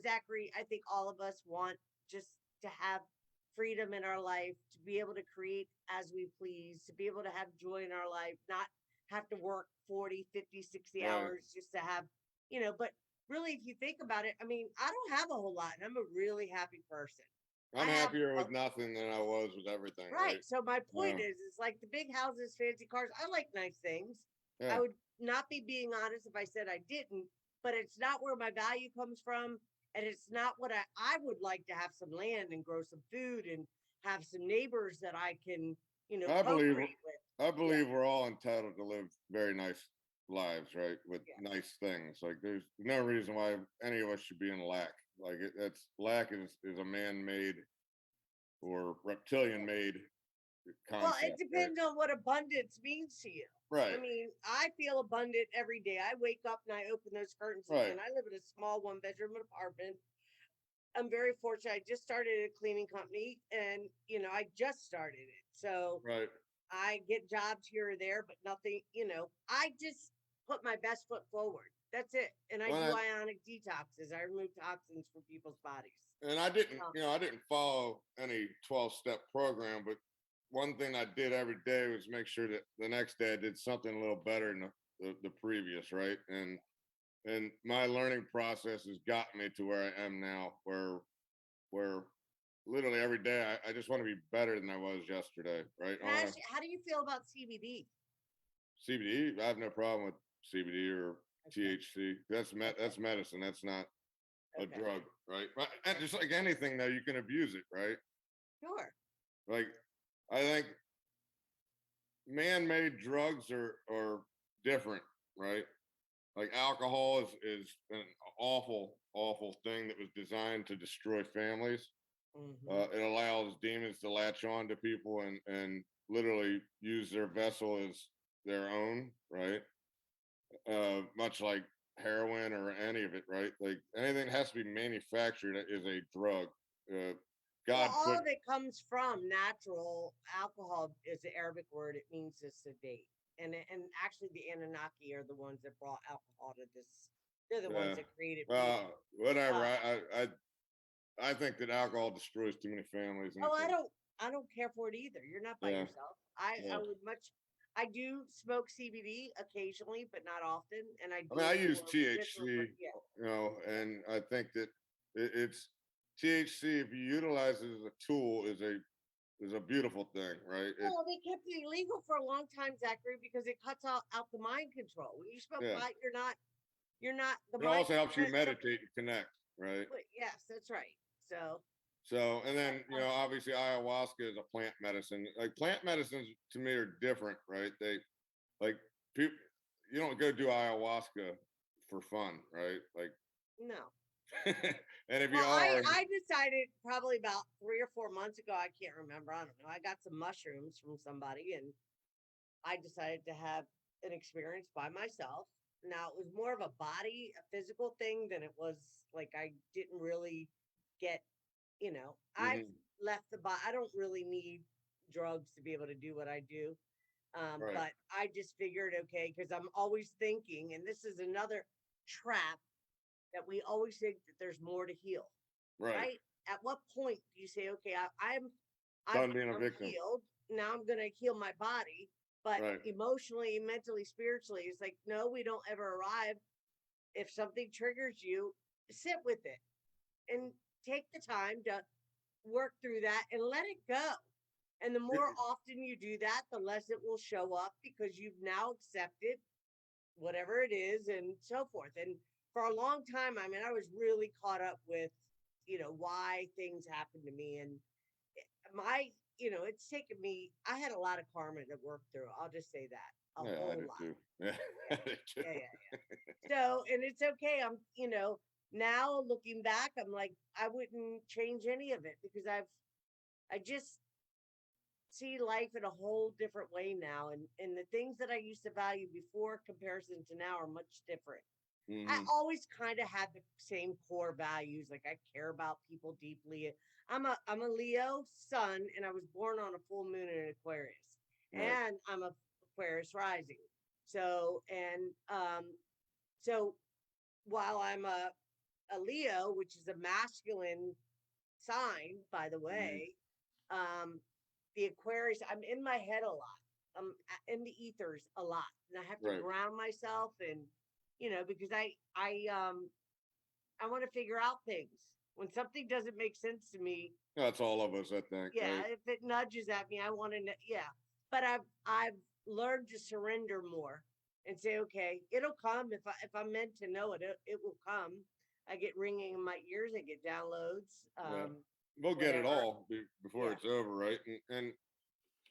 Zachary, I think all of us want just to have freedom in our life, to be able to create as we please, to be able to have joy in our life, not have to work 40, 50, 60 right. hours just to have, but really, if you think about it, I mean, I don't have a whole lot, and I'm a really happy person. I'm I have happier with nothing than I was with everything. right. Right. So my point Yeah. is, it's like the big houses, fancy cars. I like nice things. Yeah. I would not be being honest if I said I didn't, but it's not where my value comes from. And it's not what I would like to have some land and grow some food and have some neighbors that I can, I believe co-create with. I Yeah, believe we're all entitled to live very nice lives, right? With yeah. nice things. Like there's no reason why any of us should be in lack. Like that's lack is a man-made or reptilian-made Well, it concept, right? depends on what abundance means to you. I Right. mean, I feel abundant every day. I wake up and I open those curtains, Right. and I live in a small one-bedroom apartment. I'm very fortunate. I just started a cleaning company, and I just started it. So Right. I get jobs here or there, but nothing, I just put my best foot forward. That's it. And I Well, do ionic detoxes. I remove toxins from people's bodies. and Um, I didn't follow any 12-step program, but one thing I did every day was make sure that the next day I did something a little better than the previous, right? And and my learning process has gotten me to where I am now, where literally every day I just want to be better than I was yesterday, right? Can I I want ask you, how do you feel about CBD? to CBD. I have no problem with CBD or Okay, THC. That's okay, medicine. That's not a okay, drug, right? And just like anything, though, you can abuse it, right? sure. Like I think man-made drugs are different, right? Like alcohol is an awful thing that was designed to destroy families. Hmm. It allows demons to latch on to people and literally use their vessel as their own, right? Much like heroin or any of it, right? Like anything that has to be manufactured is a drug. Uh, Well, God all put of it comes from natural alcohol is the Arabic word. It means to sedate. And actually the Anunnaki are the ones that brought alcohol to this. They're the ones uh, that created food. whatever. Uh, I think that alcohol destroys too many families, oh, I and don't I don't care for it either. You're not by yeah, yourself. I yeah. would much I do smoke CBD occasionally, but not often. And I I mean, I do use THC, medicinal for yeah, yeah. and I think that it's THC, if you utilize it as a tool, is a beautiful thing, right? Well, they kept it illegal for a long time, Zachary, because it cuts out the mind control. When you smoke Yeah. pot, you're not the It mind also helps you has nothing. meditate and connect, right? Yes, that's right. So, So, and but then obviously ayahuasca is a plant medicine. Like plant medicines to me are different, right? They like people. You don't go do ayahuasca for fun, right? Like, no. and if Well, you are, I decided probably about 3 or 4 months ago. I can't remember. I don't know. I got some mushrooms from somebody, and I decided to have an experience by myself. Now it was more of a body, a physical thing than it was like I didn't really get, I've Mhm, left the body. I don't really need drugs to be able to do what I do. right, But I just figured, okay, because I'm always thinking, and this is another trap that we always think that there's more to heal, right, right? At what point do you say, okay, I'm done being a I'm victim, healed. Now I'm gonna heal my body, but right? emotionally, mentally, spiritually, it's like, no, we don't ever arrive. If something triggers you, sit with it and take the time to work through that and let it go. And the more often you do that, the less it will show up because you've now accepted whatever it is and so forth. And for a long time, I mean, I was really caught up with, why things happened to me. And my, it's taken me, I had a lot of karma to work through. I'll just say that a Yeah, I whole do lot. too. Yeah, Yeah. I do too. Yeah. Yeah. So, and it's okay. Now looking back, I'm like, I wouldn't change any of it because I just see life in a whole different way now. And the things that I used to value before comparison to now are much different. I Hmm. always kind of had the same core values. Like I care about people deeply. I'm a Leo sun, and I was born on a full moon in Aquarius, Right, and I'm a Aquarius rising. So while I'm a Leo, which is a masculine sign, by the hmm, way, um, the Aquarius, I'm in my head a lot. I'm in the ethers a lot, and I have to right. ground myself and because I want to figure out things. When something doesn't make sense to me, That's all of us, I think, yeah, right? if it nudges at me, I want to know, yeah. But I've learned to surrender more and say, okay, it'll come if I'm meant to know it, it will come. I get ringing in my ears, I get downloads, Yeah, we'll get it whatever. all before Yeah, it's over, right? And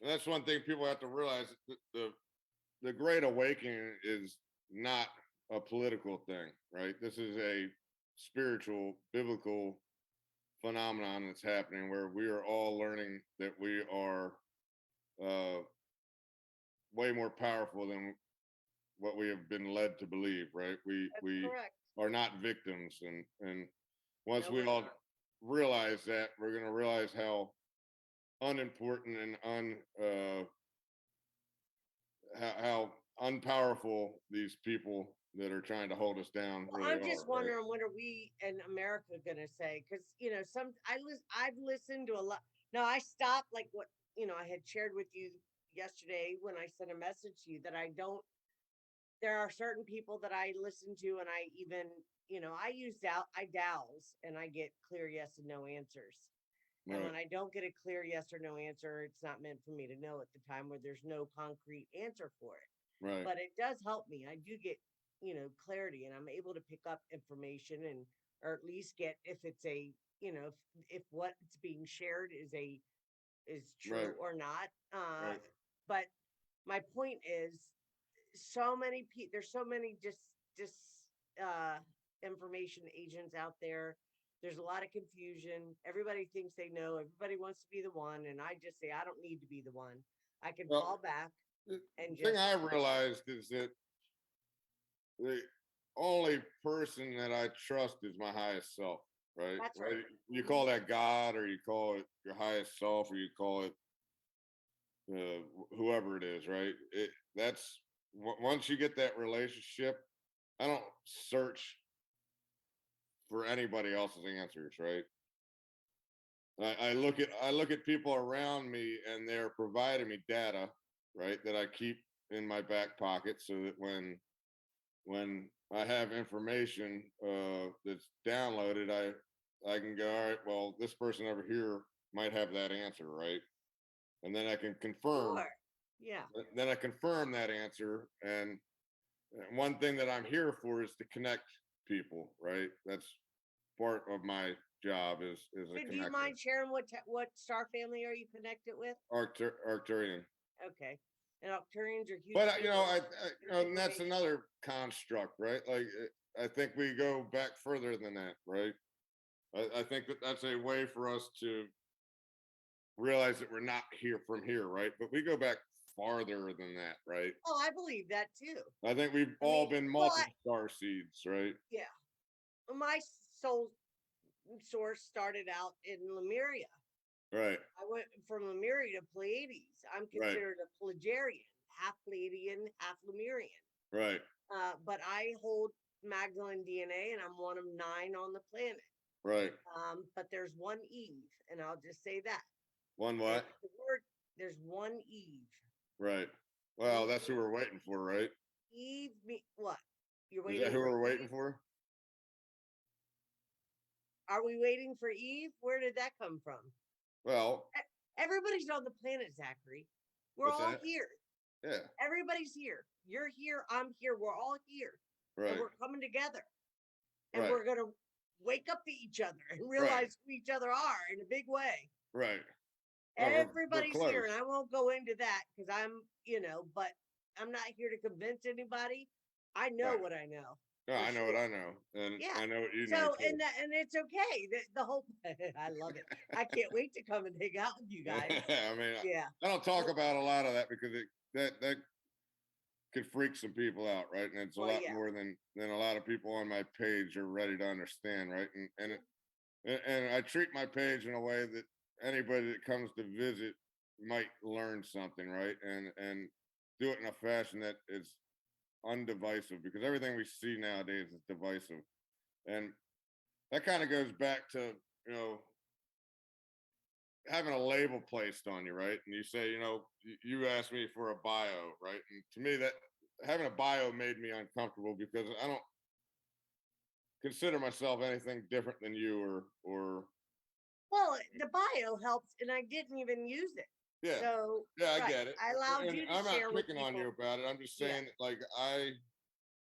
that's one thing people have to realize: the Great Awakening is not a political thing, right? This is a spiritual, biblical phenomenon that's happening where we are all learning that we are uh, way more powerful than what we have been led to believe, right? that's We correct. are not victims, and once No, we we're all not. realize that, we're going to realize how unimportant and how unpowerful these people that are trying to hold us down Well, really I'm are, just right? wondering what are we in America gonna say? Because I've listened to a lot. No, I stopped like what I had shared with you yesterday when I sent a message to you that I don't. there are certain people that I listen to, and I even, I dowse and I get clear yes and no answers. And Right. when I don't get a clear yes or no answer, it's not meant for me to know at the time, where there's no concrete answer for it. Right. But it does help me. I do get, clarity, and I'm able to pick up information, and or at least get, if it's a, if what's being shared is true Right. or not. Right. But my point is, so many people, there's so many just uh information agents out there. There's a lot of confusion. Everybody thinks they know, everybody wants to be the one, and I just say I don't need to be the one. I can fall Well, back the and thing just, I realized is that the only person that I trust is my highest self, right? that's right. Right? You call that God, or you call it your highest self, or you call it whoever it is, right? That's once you get that relationship, I don't search for anybody else's answers, right? I look at people around me, and they're providing me data, right, that I keep in my back pocket, so that when I have information that's downloaded, I can go, all right, well, this person over here might have that answer, right? And then I can confirm. Sure. Yeah. Then I confirm that answer. And one thing that I'm here for is to connect people, right? That's part of my job is a So do you connector. mind sharing what star family are you connected with? Arcturian. Okay. And Octurians are huge But people. and that's Information. another construct, right? Like I think we go back further than that, right? I think that that's a way for us to realize that we're not here from here, right? But we go back farther than that, right? Oh, I believe that too. I think we've I all mean, been well, multiple star seeds, right? yeah. My soul source started out in Lemuria. Right, I went from Lemuria to Pleiades. I'm right, considered a Pleiadian, half Pleiadian, half Lemurian. right, But I hold Magdalene DNA, and I'm one of 9 on the planet. right. But there's one Eve, and I'll just say that. One And what? the word, there's one Eve. Right. Well, Eve, that's who we're waiting for, right? Eve, me, what? You're Is that waiting who for we're waiting Eve? for? Are we waiting for Eve? Where did that come from? Well, Everybody's on the planet, Zachary. We're what's all that? here. Yeah, Everybody's here. You're here. I'm here. We're all here. And right, we're coming together. And right, we're going to wake up to each other and right, realize who each other are in a big way. right. Well, we're Everybody's here. close. And I won't go into that because but I'm not here to convince anybody. I know Right. what I know No, for I know what sure. I know, and Yeah. I know what you know So, too. and it's okay. The whole, I love it. I can't wait to come and hang out with you guys. I mean, Yeah. I don't talk Well, about a lot of that because that could freak some people out, right? And it's a well, lot yeah. more than a lot of people on my page are ready to understand, right? And I treat my page in a way that anybody that comes to visit might learn something, right? And do it in a fashion that is undivisive, because everything we see nowadays is divisive. And that kind of goes back to, you know, having a label placed on you, right? And you say, you asked me for a bio, right? And to me, that having a bio made me uncomfortable because I don't consider myself anything different than you or Well, the bio helps, and I didn't even use it. yeah. So, Yeah, I right, get it. I allowed And you to I'm not share with picking on you people. about it. I'm just Yeah. saying that, like, I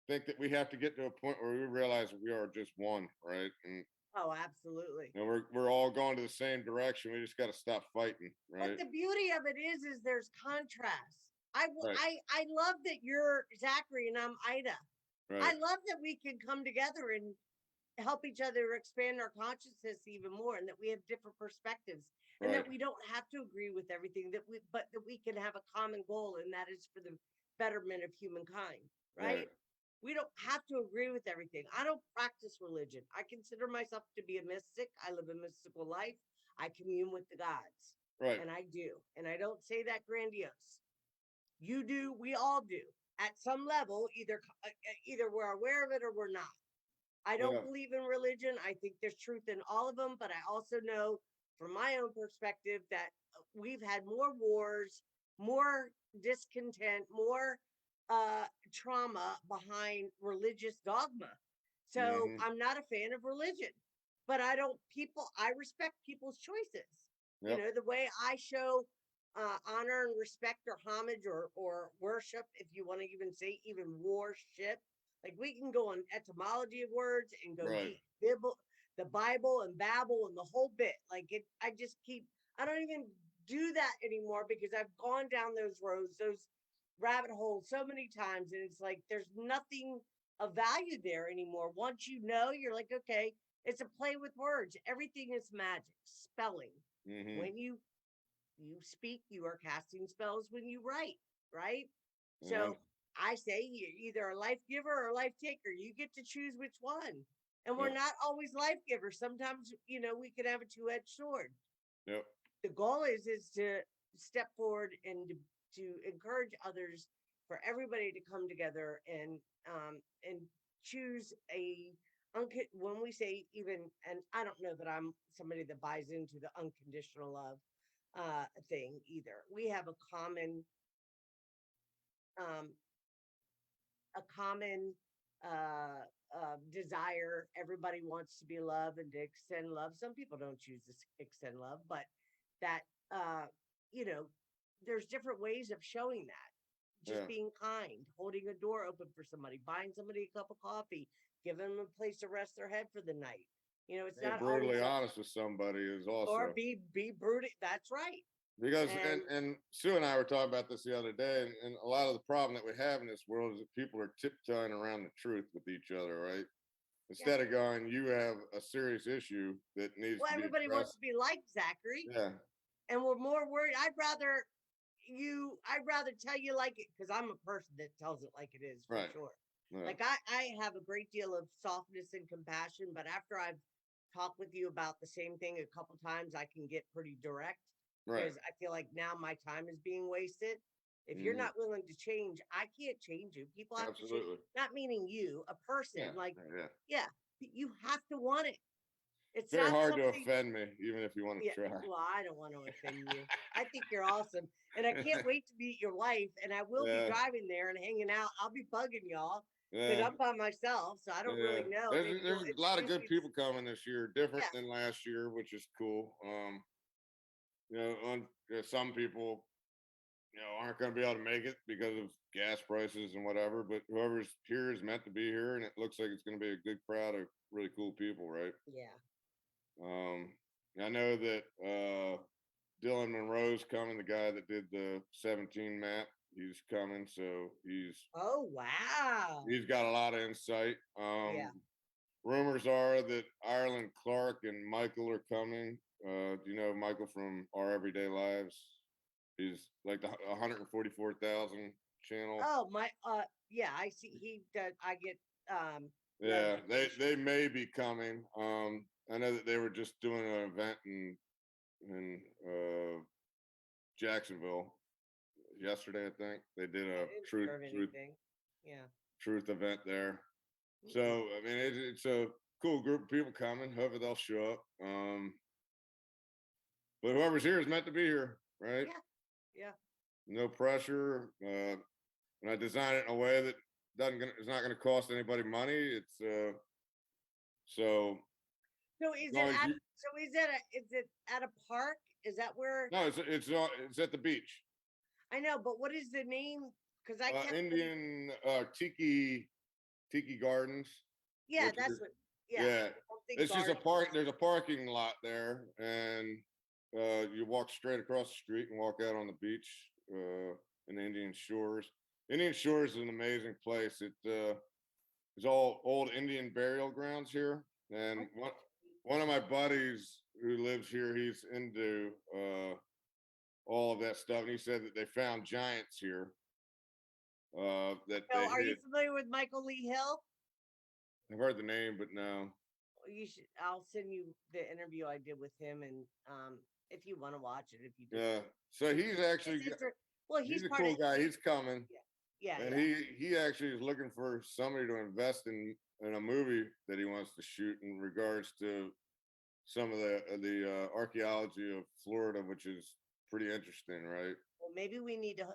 think that we have to get to a point where we realize that we are just one, right? And Oh, absolutely. we're all going to the same direction. We just got to stop fighting, But right? the beauty of it is there's contrast. Right, I love that you're Zachary and I'm Ida. right, I love that we can come together and help each other expand our consciousness even more, and that we have different perspectives, and right, that we don't have to agree with everything, but that we can have a common goal, and that is for the betterment of humankind, right, right? We don't have to agree with everything. I don't practice religion. I consider myself to be a mystic. I live a mystical life. I commune with the gods, right. and I do. And I don't say that grandiose. You do, we all do. At some level, either we're aware of it or we're not. I don't Yeah, believe in religion. I think there's truth in all of them, but I also know from my own perspective that we've had more wars, more discontent, more trauma behind religious dogma. So Hmm. I'm not a fan of religion, but I respect people's choices. Yep. The way I show honor and respect or homage or worship, if you want to even say even worship, like we can go on etymology of words and go Right. deep the Bible and Babel and the whole bit. Like I don't even do that anymore because I've gone down those roads, those rabbit holes so many times. And it's like, there's nothing of value there anymore. Once you're like, okay, it's a play with words. Everything is magic, spelling. Hmm. When you speak, you are casting spells when you write, right? Yeah. So I say you're either a life giver or a life taker. You get to choose which one. And we're Yep. not always life givers. Sometimes, we can have a two-edged sword. Yep. The goal is to step forward and to encourage others for everybody to come together and choose when we say even, and I don't know that I'm somebody that buys into the unconditional love thing either. We have um a common desire. Everybody wants to be loved and to extend love. Some people don't choose to extend love, but that uh, you know, there's different ways of showing that. Just Yeah. being kind, holding a door open for somebody, buying somebody a cup of coffee, giving them a place to rest their head for the night. It's Being not always brutally honest with somebody is or also be brutal. That's right. because And and Sue and I were talking about this the other day, and a lot of the problem that we have in this world is that people are tiptoeing around the truth with each other, right? yeah, Instead of going, you have a serious issue that needs well, to be everybody wants addressed. to be like Zachary, Yeah. and we're more worried. I'd rather tell you like it because I'm a person that tells it like it is for Right. sure. Yeah. Like I have a great deal of softness and compassion, but after I've talked with you about the same thing a couple times, I can get pretty direct Right. because I feel like now my time is being wasted. If you're Hmm. not willing to change, I can't change you. People have to change, Absolutely. not meaning you, a person. Yeah. Like, Yeah. yeah, you have to want it. It's Very not hard to something. offend me, even if you want Yeah, to try. well, I don't want to offend you. I think you're awesome. And I can't wait to meet your wife. And I will be Yeah. driving there and hanging out. I'll be bugging y'all because Yeah. I'm by myself. So I don't Yeah. really know. There's Maybe there's you'll a lot of introduce good me. people coming this year, different Yeah. than last year, which is cool. Some people, aren't going to be able to make it because of gas prices and whatever. But whoever's here is meant to be here, and it looks like it's going to be a good crowd of really cool people, right? Yeah. Um, I know that Dylan Monroe's coming, the guy that did the 17 map. He's coming, so Oh, wow. he's got a lot of insight. Yeah. Rumors are that Ireland Clark and Michael are coming. Do you know Michael from Our Everyday Lives? He's like the 144,000 channel. Oh, yeah, I see. He does. I get Yeah, notification. they may be coming. I know that they were just doing an event in Jacksonville yesterday. I think they did I a didn't truth hear of truth anything. Yeah. truth event there. So Okay. I mean, it's a cool group of people coming. Hopefully they'll show up. But whoever's here is meant to be here, right? Yeah. Yeah. No pressure. And I design it in a way that it's not gonna cost anybody money. It's so So as long as you is it at a park? Is that where no, it's at the beach. I know, but what is the name? Because I kept putting, Indian tiki gardens, yeah, which that's are what, yeah, yeah. something It's just a garden. park. There's a parking lot there, and you walk straight across the street and walk out on the beach in the Indian Shores. Indian Shores is an amazing place. It's all old Indian burial grounds here, and one of my buddies who lives here, he's into all of that stuff, and he said that they found giants here that So, they are you hid. familiar with Michael Lee Hill? I've heard the name, but no. You should. I'll send you the interview I did with him, and if you want to watch it, if you just, Yeah. So he's actually it's well, he's he's a part of, cool guy. He's coming, yeah, and yeah. he actually is looking for somebody to invest in a movie that he wants to shoot in regards to some of the archaeology of Florida, which is pretty interesting, right? Well, maybe we need to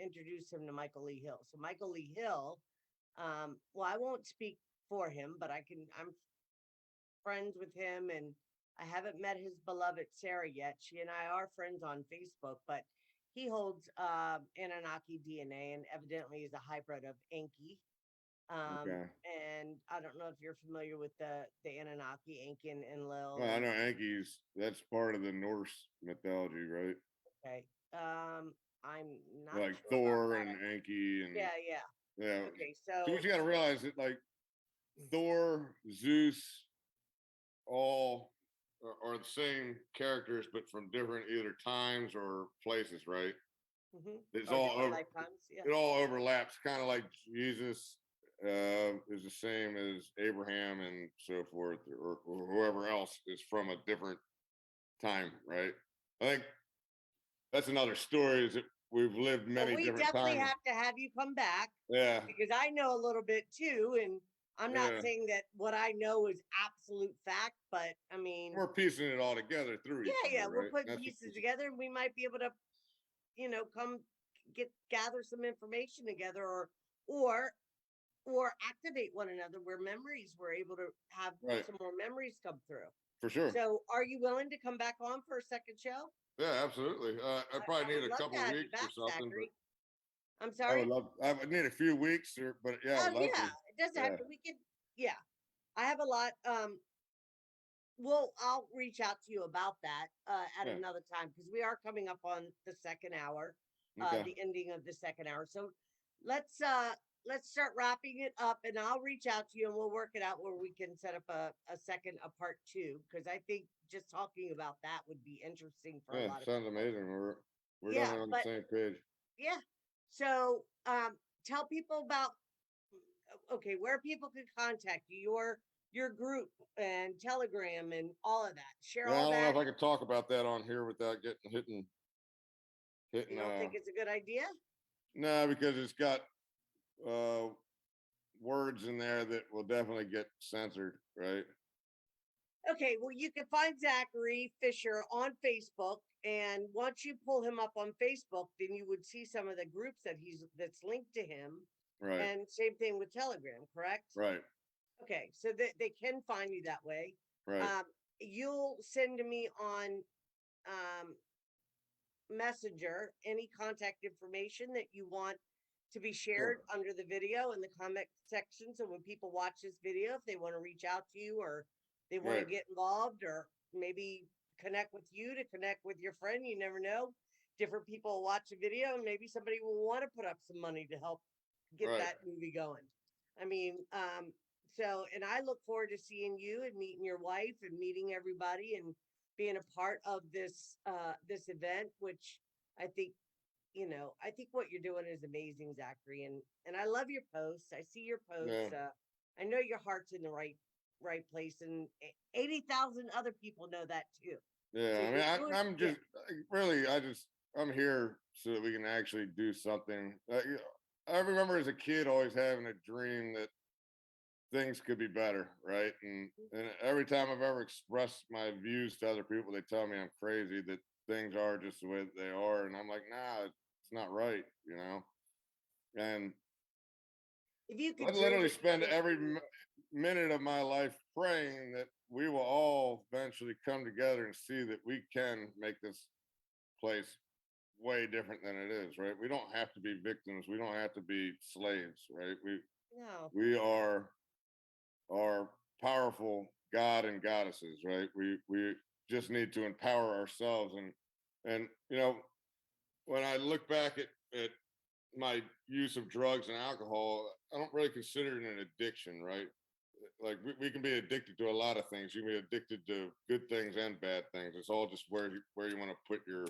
introduce him to Michael Lee Hill. So Michael Lee Hill, well, I won't speak for him, but I'm friends with him, and I haven't met his beloved Sarah yet. She and I are friends on Facebook, but he holds Anunnaki DNA and evidently is a hybrid of Enki. Okay. And I don't know if you're familiar with the Anunnaki, Enki and Enlil. Well, I know Enki's, that's part of the Norse mythology, right? Okay. I'm not Like sure Thor about and that. Enki and Yeah. Okay, So what you got to realize that like Thor, Zeus, all are the same characters, but from different either times or places, right? It's or all different over. lifetimes. Yeah. It all overlaps, kind of like Jesus is the same as Abraham and so forth, or whoever else is from a different time, right? I think that's another story. Is that we've lived Well, many we different definitely times. have to have you come back Yeah, because I know a little bit too, and I'm not yeah. saying that what I know is absolute fact, but I mean, We're piecing it all together through each yeah, other, we're right? putting pieces together, and we might be able to, come gather some information together, or or activate one another where memories we're able to have Right, some more memories come through. for sure. So, are you willing to come back on for a second show? Yeah, absolutely. I I probably need would a love to couple have you weeks or back, something, but Zachary. I'm I would sorry. love. I would need a few weeks, but yeah, I Oh would love yeah, to. it doesn't have Yeah, to. We can. Yeah, I have a lot. Well, I'll reach out to you about that at yeah. another time because we are coming up on the second hour, Okay. the ending of the second hour. So let's start wrapping it up, and I'll reach out to you and we'll work it out where we can set up a second, a part two, because I think just talking about that would be interesting for a Yeah, lot of sounds people. amazing. We're Yeah, definitely on the but same page. yeah. So tell people about okay, where people can contact you, your group and Telegram and all of that. Share Yeah, I all don't know that. if I could talk about that on here without getting You hitting. don't think it's a good idea? No, because it's got uh words in there that will definitely get censored, right? Okay, well, you can find Zachary Fisher on Facebook, and once you pull him up on Facebook, then you would see some of the groups that's linked to him, Right, and same thing with Telegram, correct? right, Okay, so they can find you that way. right. You'll send to me on um, Messenger any contact information that you want to be shared Sure. under the video in the comment section. So when people watch this video, if they want to reach out to you or they want to Right, get involved or maybe connect with you to connect with your friend, you never know. Different people will watch a video and maybe somebody will want to put up some money to help get right. that movie going. I mean, so, and I look forward to seeing you and meeting your wife and meeting everybody and being a part of this event, which I think, I think what you're doing is amazing, Zachary. And I love your posts. I see your Yeah, posts. I know your heart's in the right place, and 80,000 other people know that too. So yeah. I mean, you're doing, I'm yeah, just really, I'm here so that we can actually do something. I remember as a kid always having a dream that things could be better, right? And every time I've ever expressed my views to other people, they tell me I'm crazy, that things are just the way that they are, and I'm like, nah, it's not right, you know. And if you I could dream literally it, you spend can every achieve it. minute of my life praying that we will all eventually come together and see that we can make this place way different than it is, right? We don't have to be victims. We don't have to be slaves, right? No, We are powerful God and goddesses, right? We just need to empower ourselves, and when I look back at my use of drugs and alcohol, I don't really consider it an addiction, right? Like we can be addicted to a lot of things. You can be addicted to good things and bad things. It's all just where you want to put your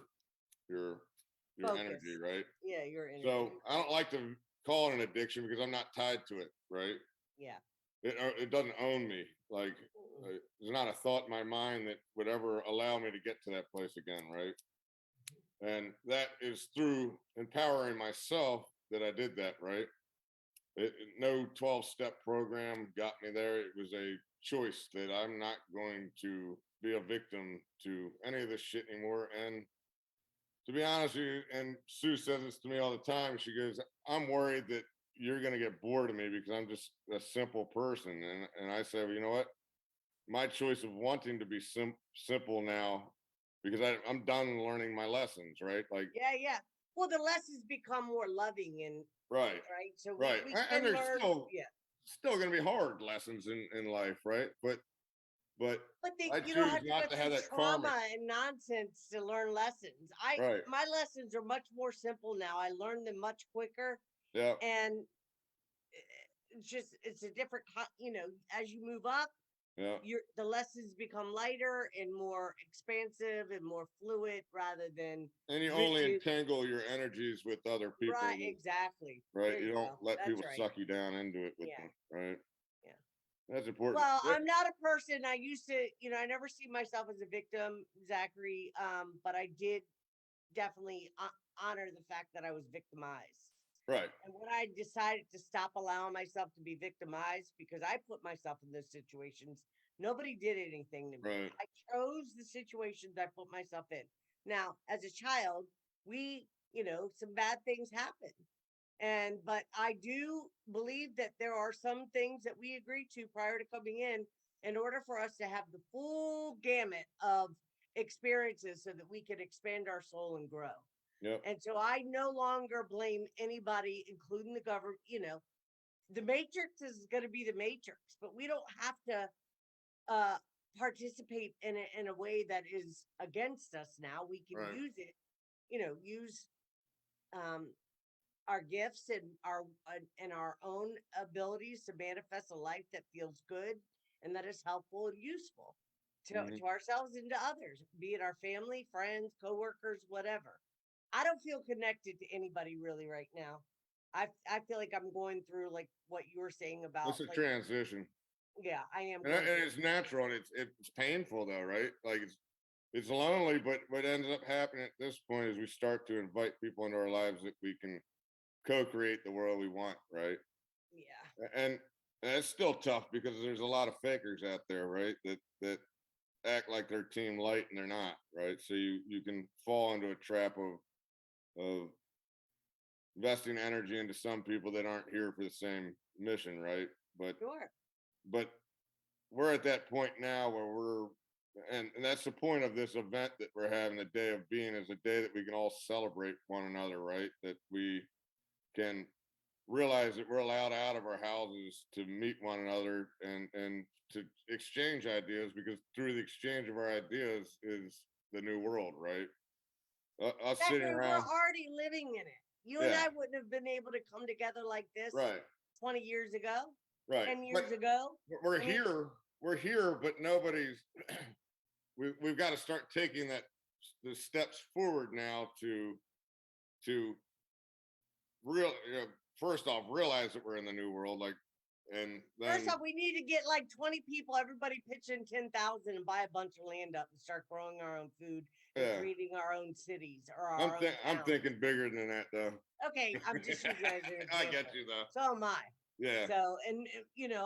energy, focus. right? Yeah, your So energy. I don't like to call it an addiction because I'm not tied to it, right? Yeah. It doesn't own me. Like there's not a thought in my mind that would ever allow me to get to that place again, right? And that is through empowering myself that I did that, right? No 12-step program got me there. It was a choice that I'm not going to be a victim to any of this shit anymore. And to be honest with you, and Sue says this to me all the time. She goes, "I'm worried that you're going to get bored of me because I'm just a simple person." And I say, well, you know what? My choice of wanting to be simple now, because I'm done learning my lessons, right? Like, Yeah, yeah. Well, the lessons become more loving and right, right. So right, we and can there's learn. still Yeah. still going to be hard lessons in life, right? But But I you don't choose have to go not to have through that karmic, trauma and nonsense to learn lessons. right? My lessons are much more simple now. I learn them much quicker, Yeah, and it's a different as you move up, yeah. the lessons become lighter and more expansive and more fluid rather than And you only rigid. entangle your energies with other people, Right, exactly. right? There You you don't go. let That's people right. suck you down into it with Yeah, them, right? yeah. That's important. Well, I'm not a person. I used to, I never see myself as a victim, Zachary. But I did definitely honor the fact that I was victimized. Right, And when I decided to stop allowing myself to be victimized because I put myself in those situations, nobody did anything to me. right. I chose the situations I put myself in. Now, as a child, some bad things happen. But I do believe that there are some things that we agreed to prior to coming in order for us to have the full gamut of experiences so that we can expand our soul and grow. Yep, And so I no longer blame anybody, including the government. The matrix is going to be the matrix, but we don't have to uh, participate in a way that is against us now. We can right. use it, use um, our gifts and our own abilities to manifest a life that feels good and that is helpful and useful Hmm. to ourselves and to others, be it our family, friends, coworkers, whatever. I don't feel connected to anybody really right now. I feel like I'm going through like what you were saying about It's a like, transition, yeah, I am and going through. it's natural, and it's painful though, right? Like it's lonely, but what ends up happening at this point is we start to invite people into our lives that we can co-create the world we want, right? Yeah, And it's still tough because there's a lot of fakers out there, right? That act like they're team light and they're not, right? So you can fall into a trap of investing energy into some people that aren't here for the same mission, right? sure. But we're at that point now where and that's the point of this event that we're having, the day of being, is a day that we can all celebrate one another, right? That we can realize that we're allowed out of our houses to meet one another and to exchange ideas, because through the exchange of our ideas is the new world, right? Us sitting Zachary, we're around, already living in it. You and yeah, I wouldn't have been able to come together like this right, 20 years ago, right. 10 But years ago. we're I mean, we're here, but nobody's. We've got to start taking the steps forward now to real first off realize that we're in the new world, like, and first then off, we need to get like 20 people, everybody pitch in 10,000 and buy a bunch of land up and start growing our own food and yeah, creating our own cities or our own I'm towns. thinking bigger than that though. Okay, I'm just using that as an I get example. you though. So am I. Yeah, So, and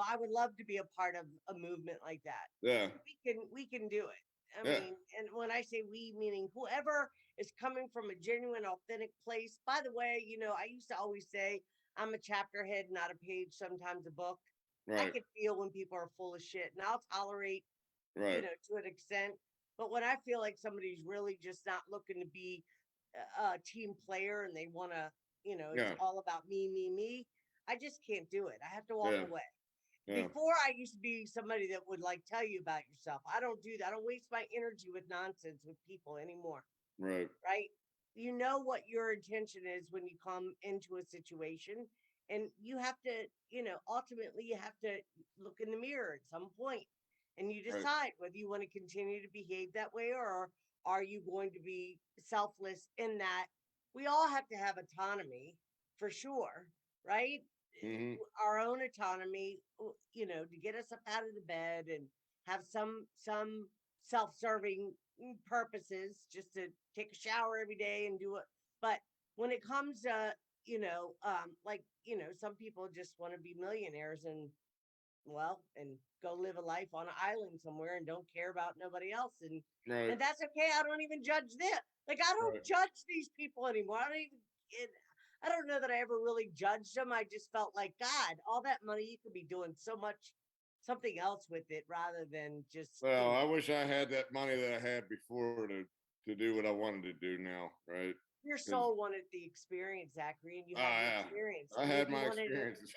I would love to be a part of a movement like that. yeah, We can do it. I yeah, mean, and when I say we, meaning whoever is coming from a genuine, authentic place. By the way, I used to always say I'm a chapter head, not a page, sometimes a book. I right, can feel when people are full of shit, and I'll tolerate, right, to an extent. But when I feel like somebody's really just not looking to be a team player and they want to, it's yeah, all about me, me, me, I just can't do it. I have to walk yeah, away. yeah, Before I used to be somebody that would like tell you about yourself. I don't do that. I don't waste my energy with nonsense with people anymore. right, Right? You know what your intention is when you come into a situation, and you have to, ultimately you have to look in the mirror at some point and you right, decide whether you want to continue to behave that way, or are you going to be selfless in that we all have to have autonomy for sure, right? hmm, Our own autonomy, to get us up out of the bed and have some self-serving purposes, just to take a shower every day and do it. But when it comes to, some people just want to be millionaires and well, and go live a life on an island somewhere and don't care about nobody else. Right. And that's okay. I don't even judge them. Like, I don't Right. judge these people anymore. I don't know that I ever really judged them. I just felt like, God, all that money, you could be doing so much, something else with it rather than just, Well, I wish I had that money that I had before to do what I wanted to do now, right? your 'Cause, soul wanted the experience, Zachary, and you had the yeah, experience. I And then had you my wanted it. experiences.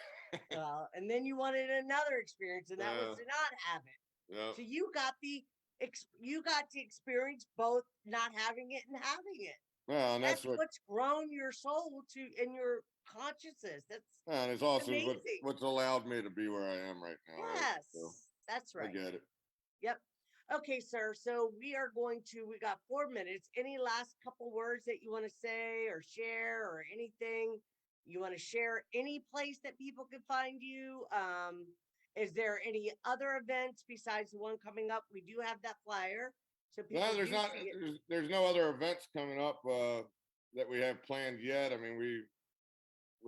And then you wanted another experience, and that was Yeah, to not have it. yeah. So you got to experience both not having it and having it. Well, and that's That's what. what's grown your soul to in your consciousness. And it's It's also amazing. what's allowed me to be where I am right now, right? So Yes, that's I right. get it. Yep. Okay, sir. So we got 4 minutes. Any last couple words that you want to say or share or anything? You want to share any place that people can find you? Is there any other events besides the one coming up? We do have that flyer. So No, people there's do not. see it. There's no other events coming up that we have planned yet. I mean, we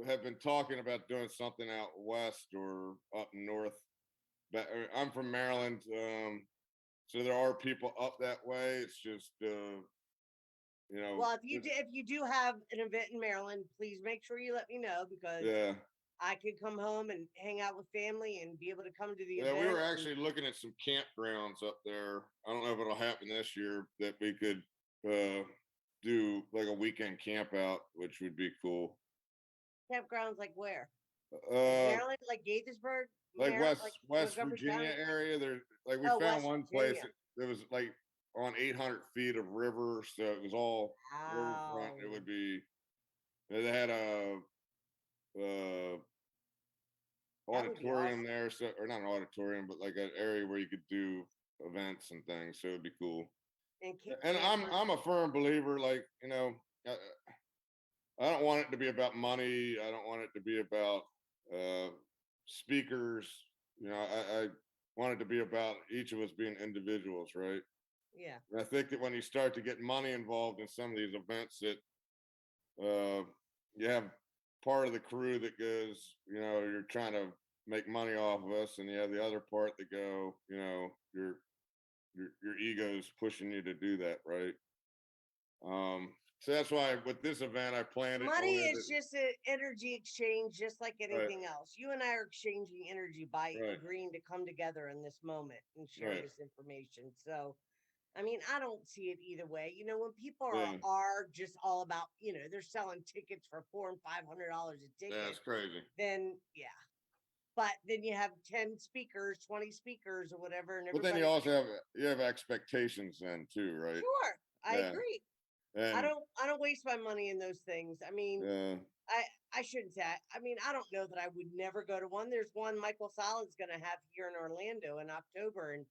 have been talking about doing something out west or up north. But I'm from Maryland, so there are people up that way. It's just you know, Well, if you do have an event in Maryland, please make sure you let me know because yeah, I could come home and hang out with family and be able to come to the yeah. We were event. And actually looking at some campgrounds up there. I don't know if it'll happen this year that we could uh, do like a weekend camp out, which would be cool. campgrounds like where? Like Uh, Maryland, like Gaithersburg, like Maryland, like West Montgomery Virginia County. area. There, like we Oh, found West one place Virginia. that was like on 800 feet of river, so it was all riverfront. It Wow. would be. They had a uh, That would be auditorium awesome. there, so or not an auditorium, but like an area where you could do events and things. So it'd be cool. And Camper. I'm a firm believer, like I, I don't want it to be about money. I don't want it to be about uh, speakers. I want it to be about each of us being individuals, right? Yeah. And I think that when you start to get money involved in some of these events, that uh, you have part of the crew that goes, you're trying to make money off of us, and you have the other part that go, your ego's pushing you to do that, right? So that's why with this event, I planned it in a Money way that is just an energy exchange, just like right, anything else. You and I are exchanging energy by right, agreeing to come together in this moment and share right, this information. So, I mean, I don't see it either way. You know, when people yeah, are just all about, they're selling tickets for $400 and $500 a yeah, ticket, it's crazy. then yeah. But then you have 10 speakers, 20 speakers or whatever, and But then you everybody also have expectations then too, right? sure, I Yeah, agree. and I don't waste my money in those things. I mean, yeah, I I shouldn't say. I mean, I don't know that I would never go to one. There's one Michael Salad's going to have here in Orlando in October, and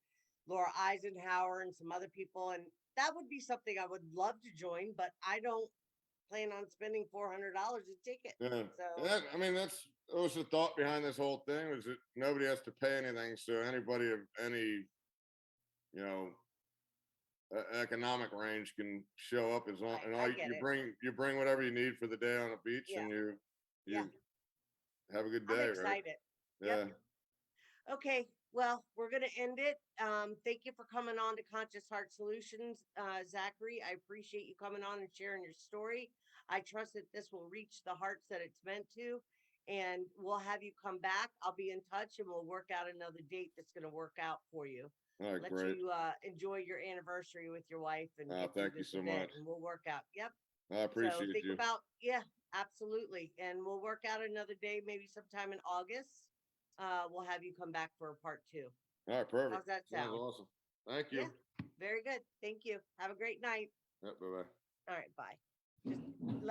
Laura Eisenhower and some other people, and that would be something I would love to join. But I don't plan on spending $400 a ticket. yeah. And So I mean, that was the thought behind this whole thing was that nobody has to pay anything, so anybody of any you know economic range can show up as long and I all get it. you bring whatever you need for the day on the beach, Yeah, and yeah. you have a good I'm day, right? excited. Yep. Yeah. Okay, well, we're going to end it. Thank you for coming on to Conscious Heart Solutions, Zachary. I appreciate you coming on and sharing your story. I trust that this will reach the hearts that it's meant to, and we'll have you come back. I'll be in touch and we'll work out another date that's going to work out for you. All right, Let great. you enjoy your anniversary with your wife and get through Thank you this so event, much. and we'll work out. Yep. I So appreciate think you. about, yeah, absolutely. And we'll work out another day, maybe sometime in August. We'll have you come back for a part two. All right, perfect. How's that Sounds sound? awesome. Thank you. Yeah, very good. Thank you. Have a great night. Yep, bye bye. All right, bye. Just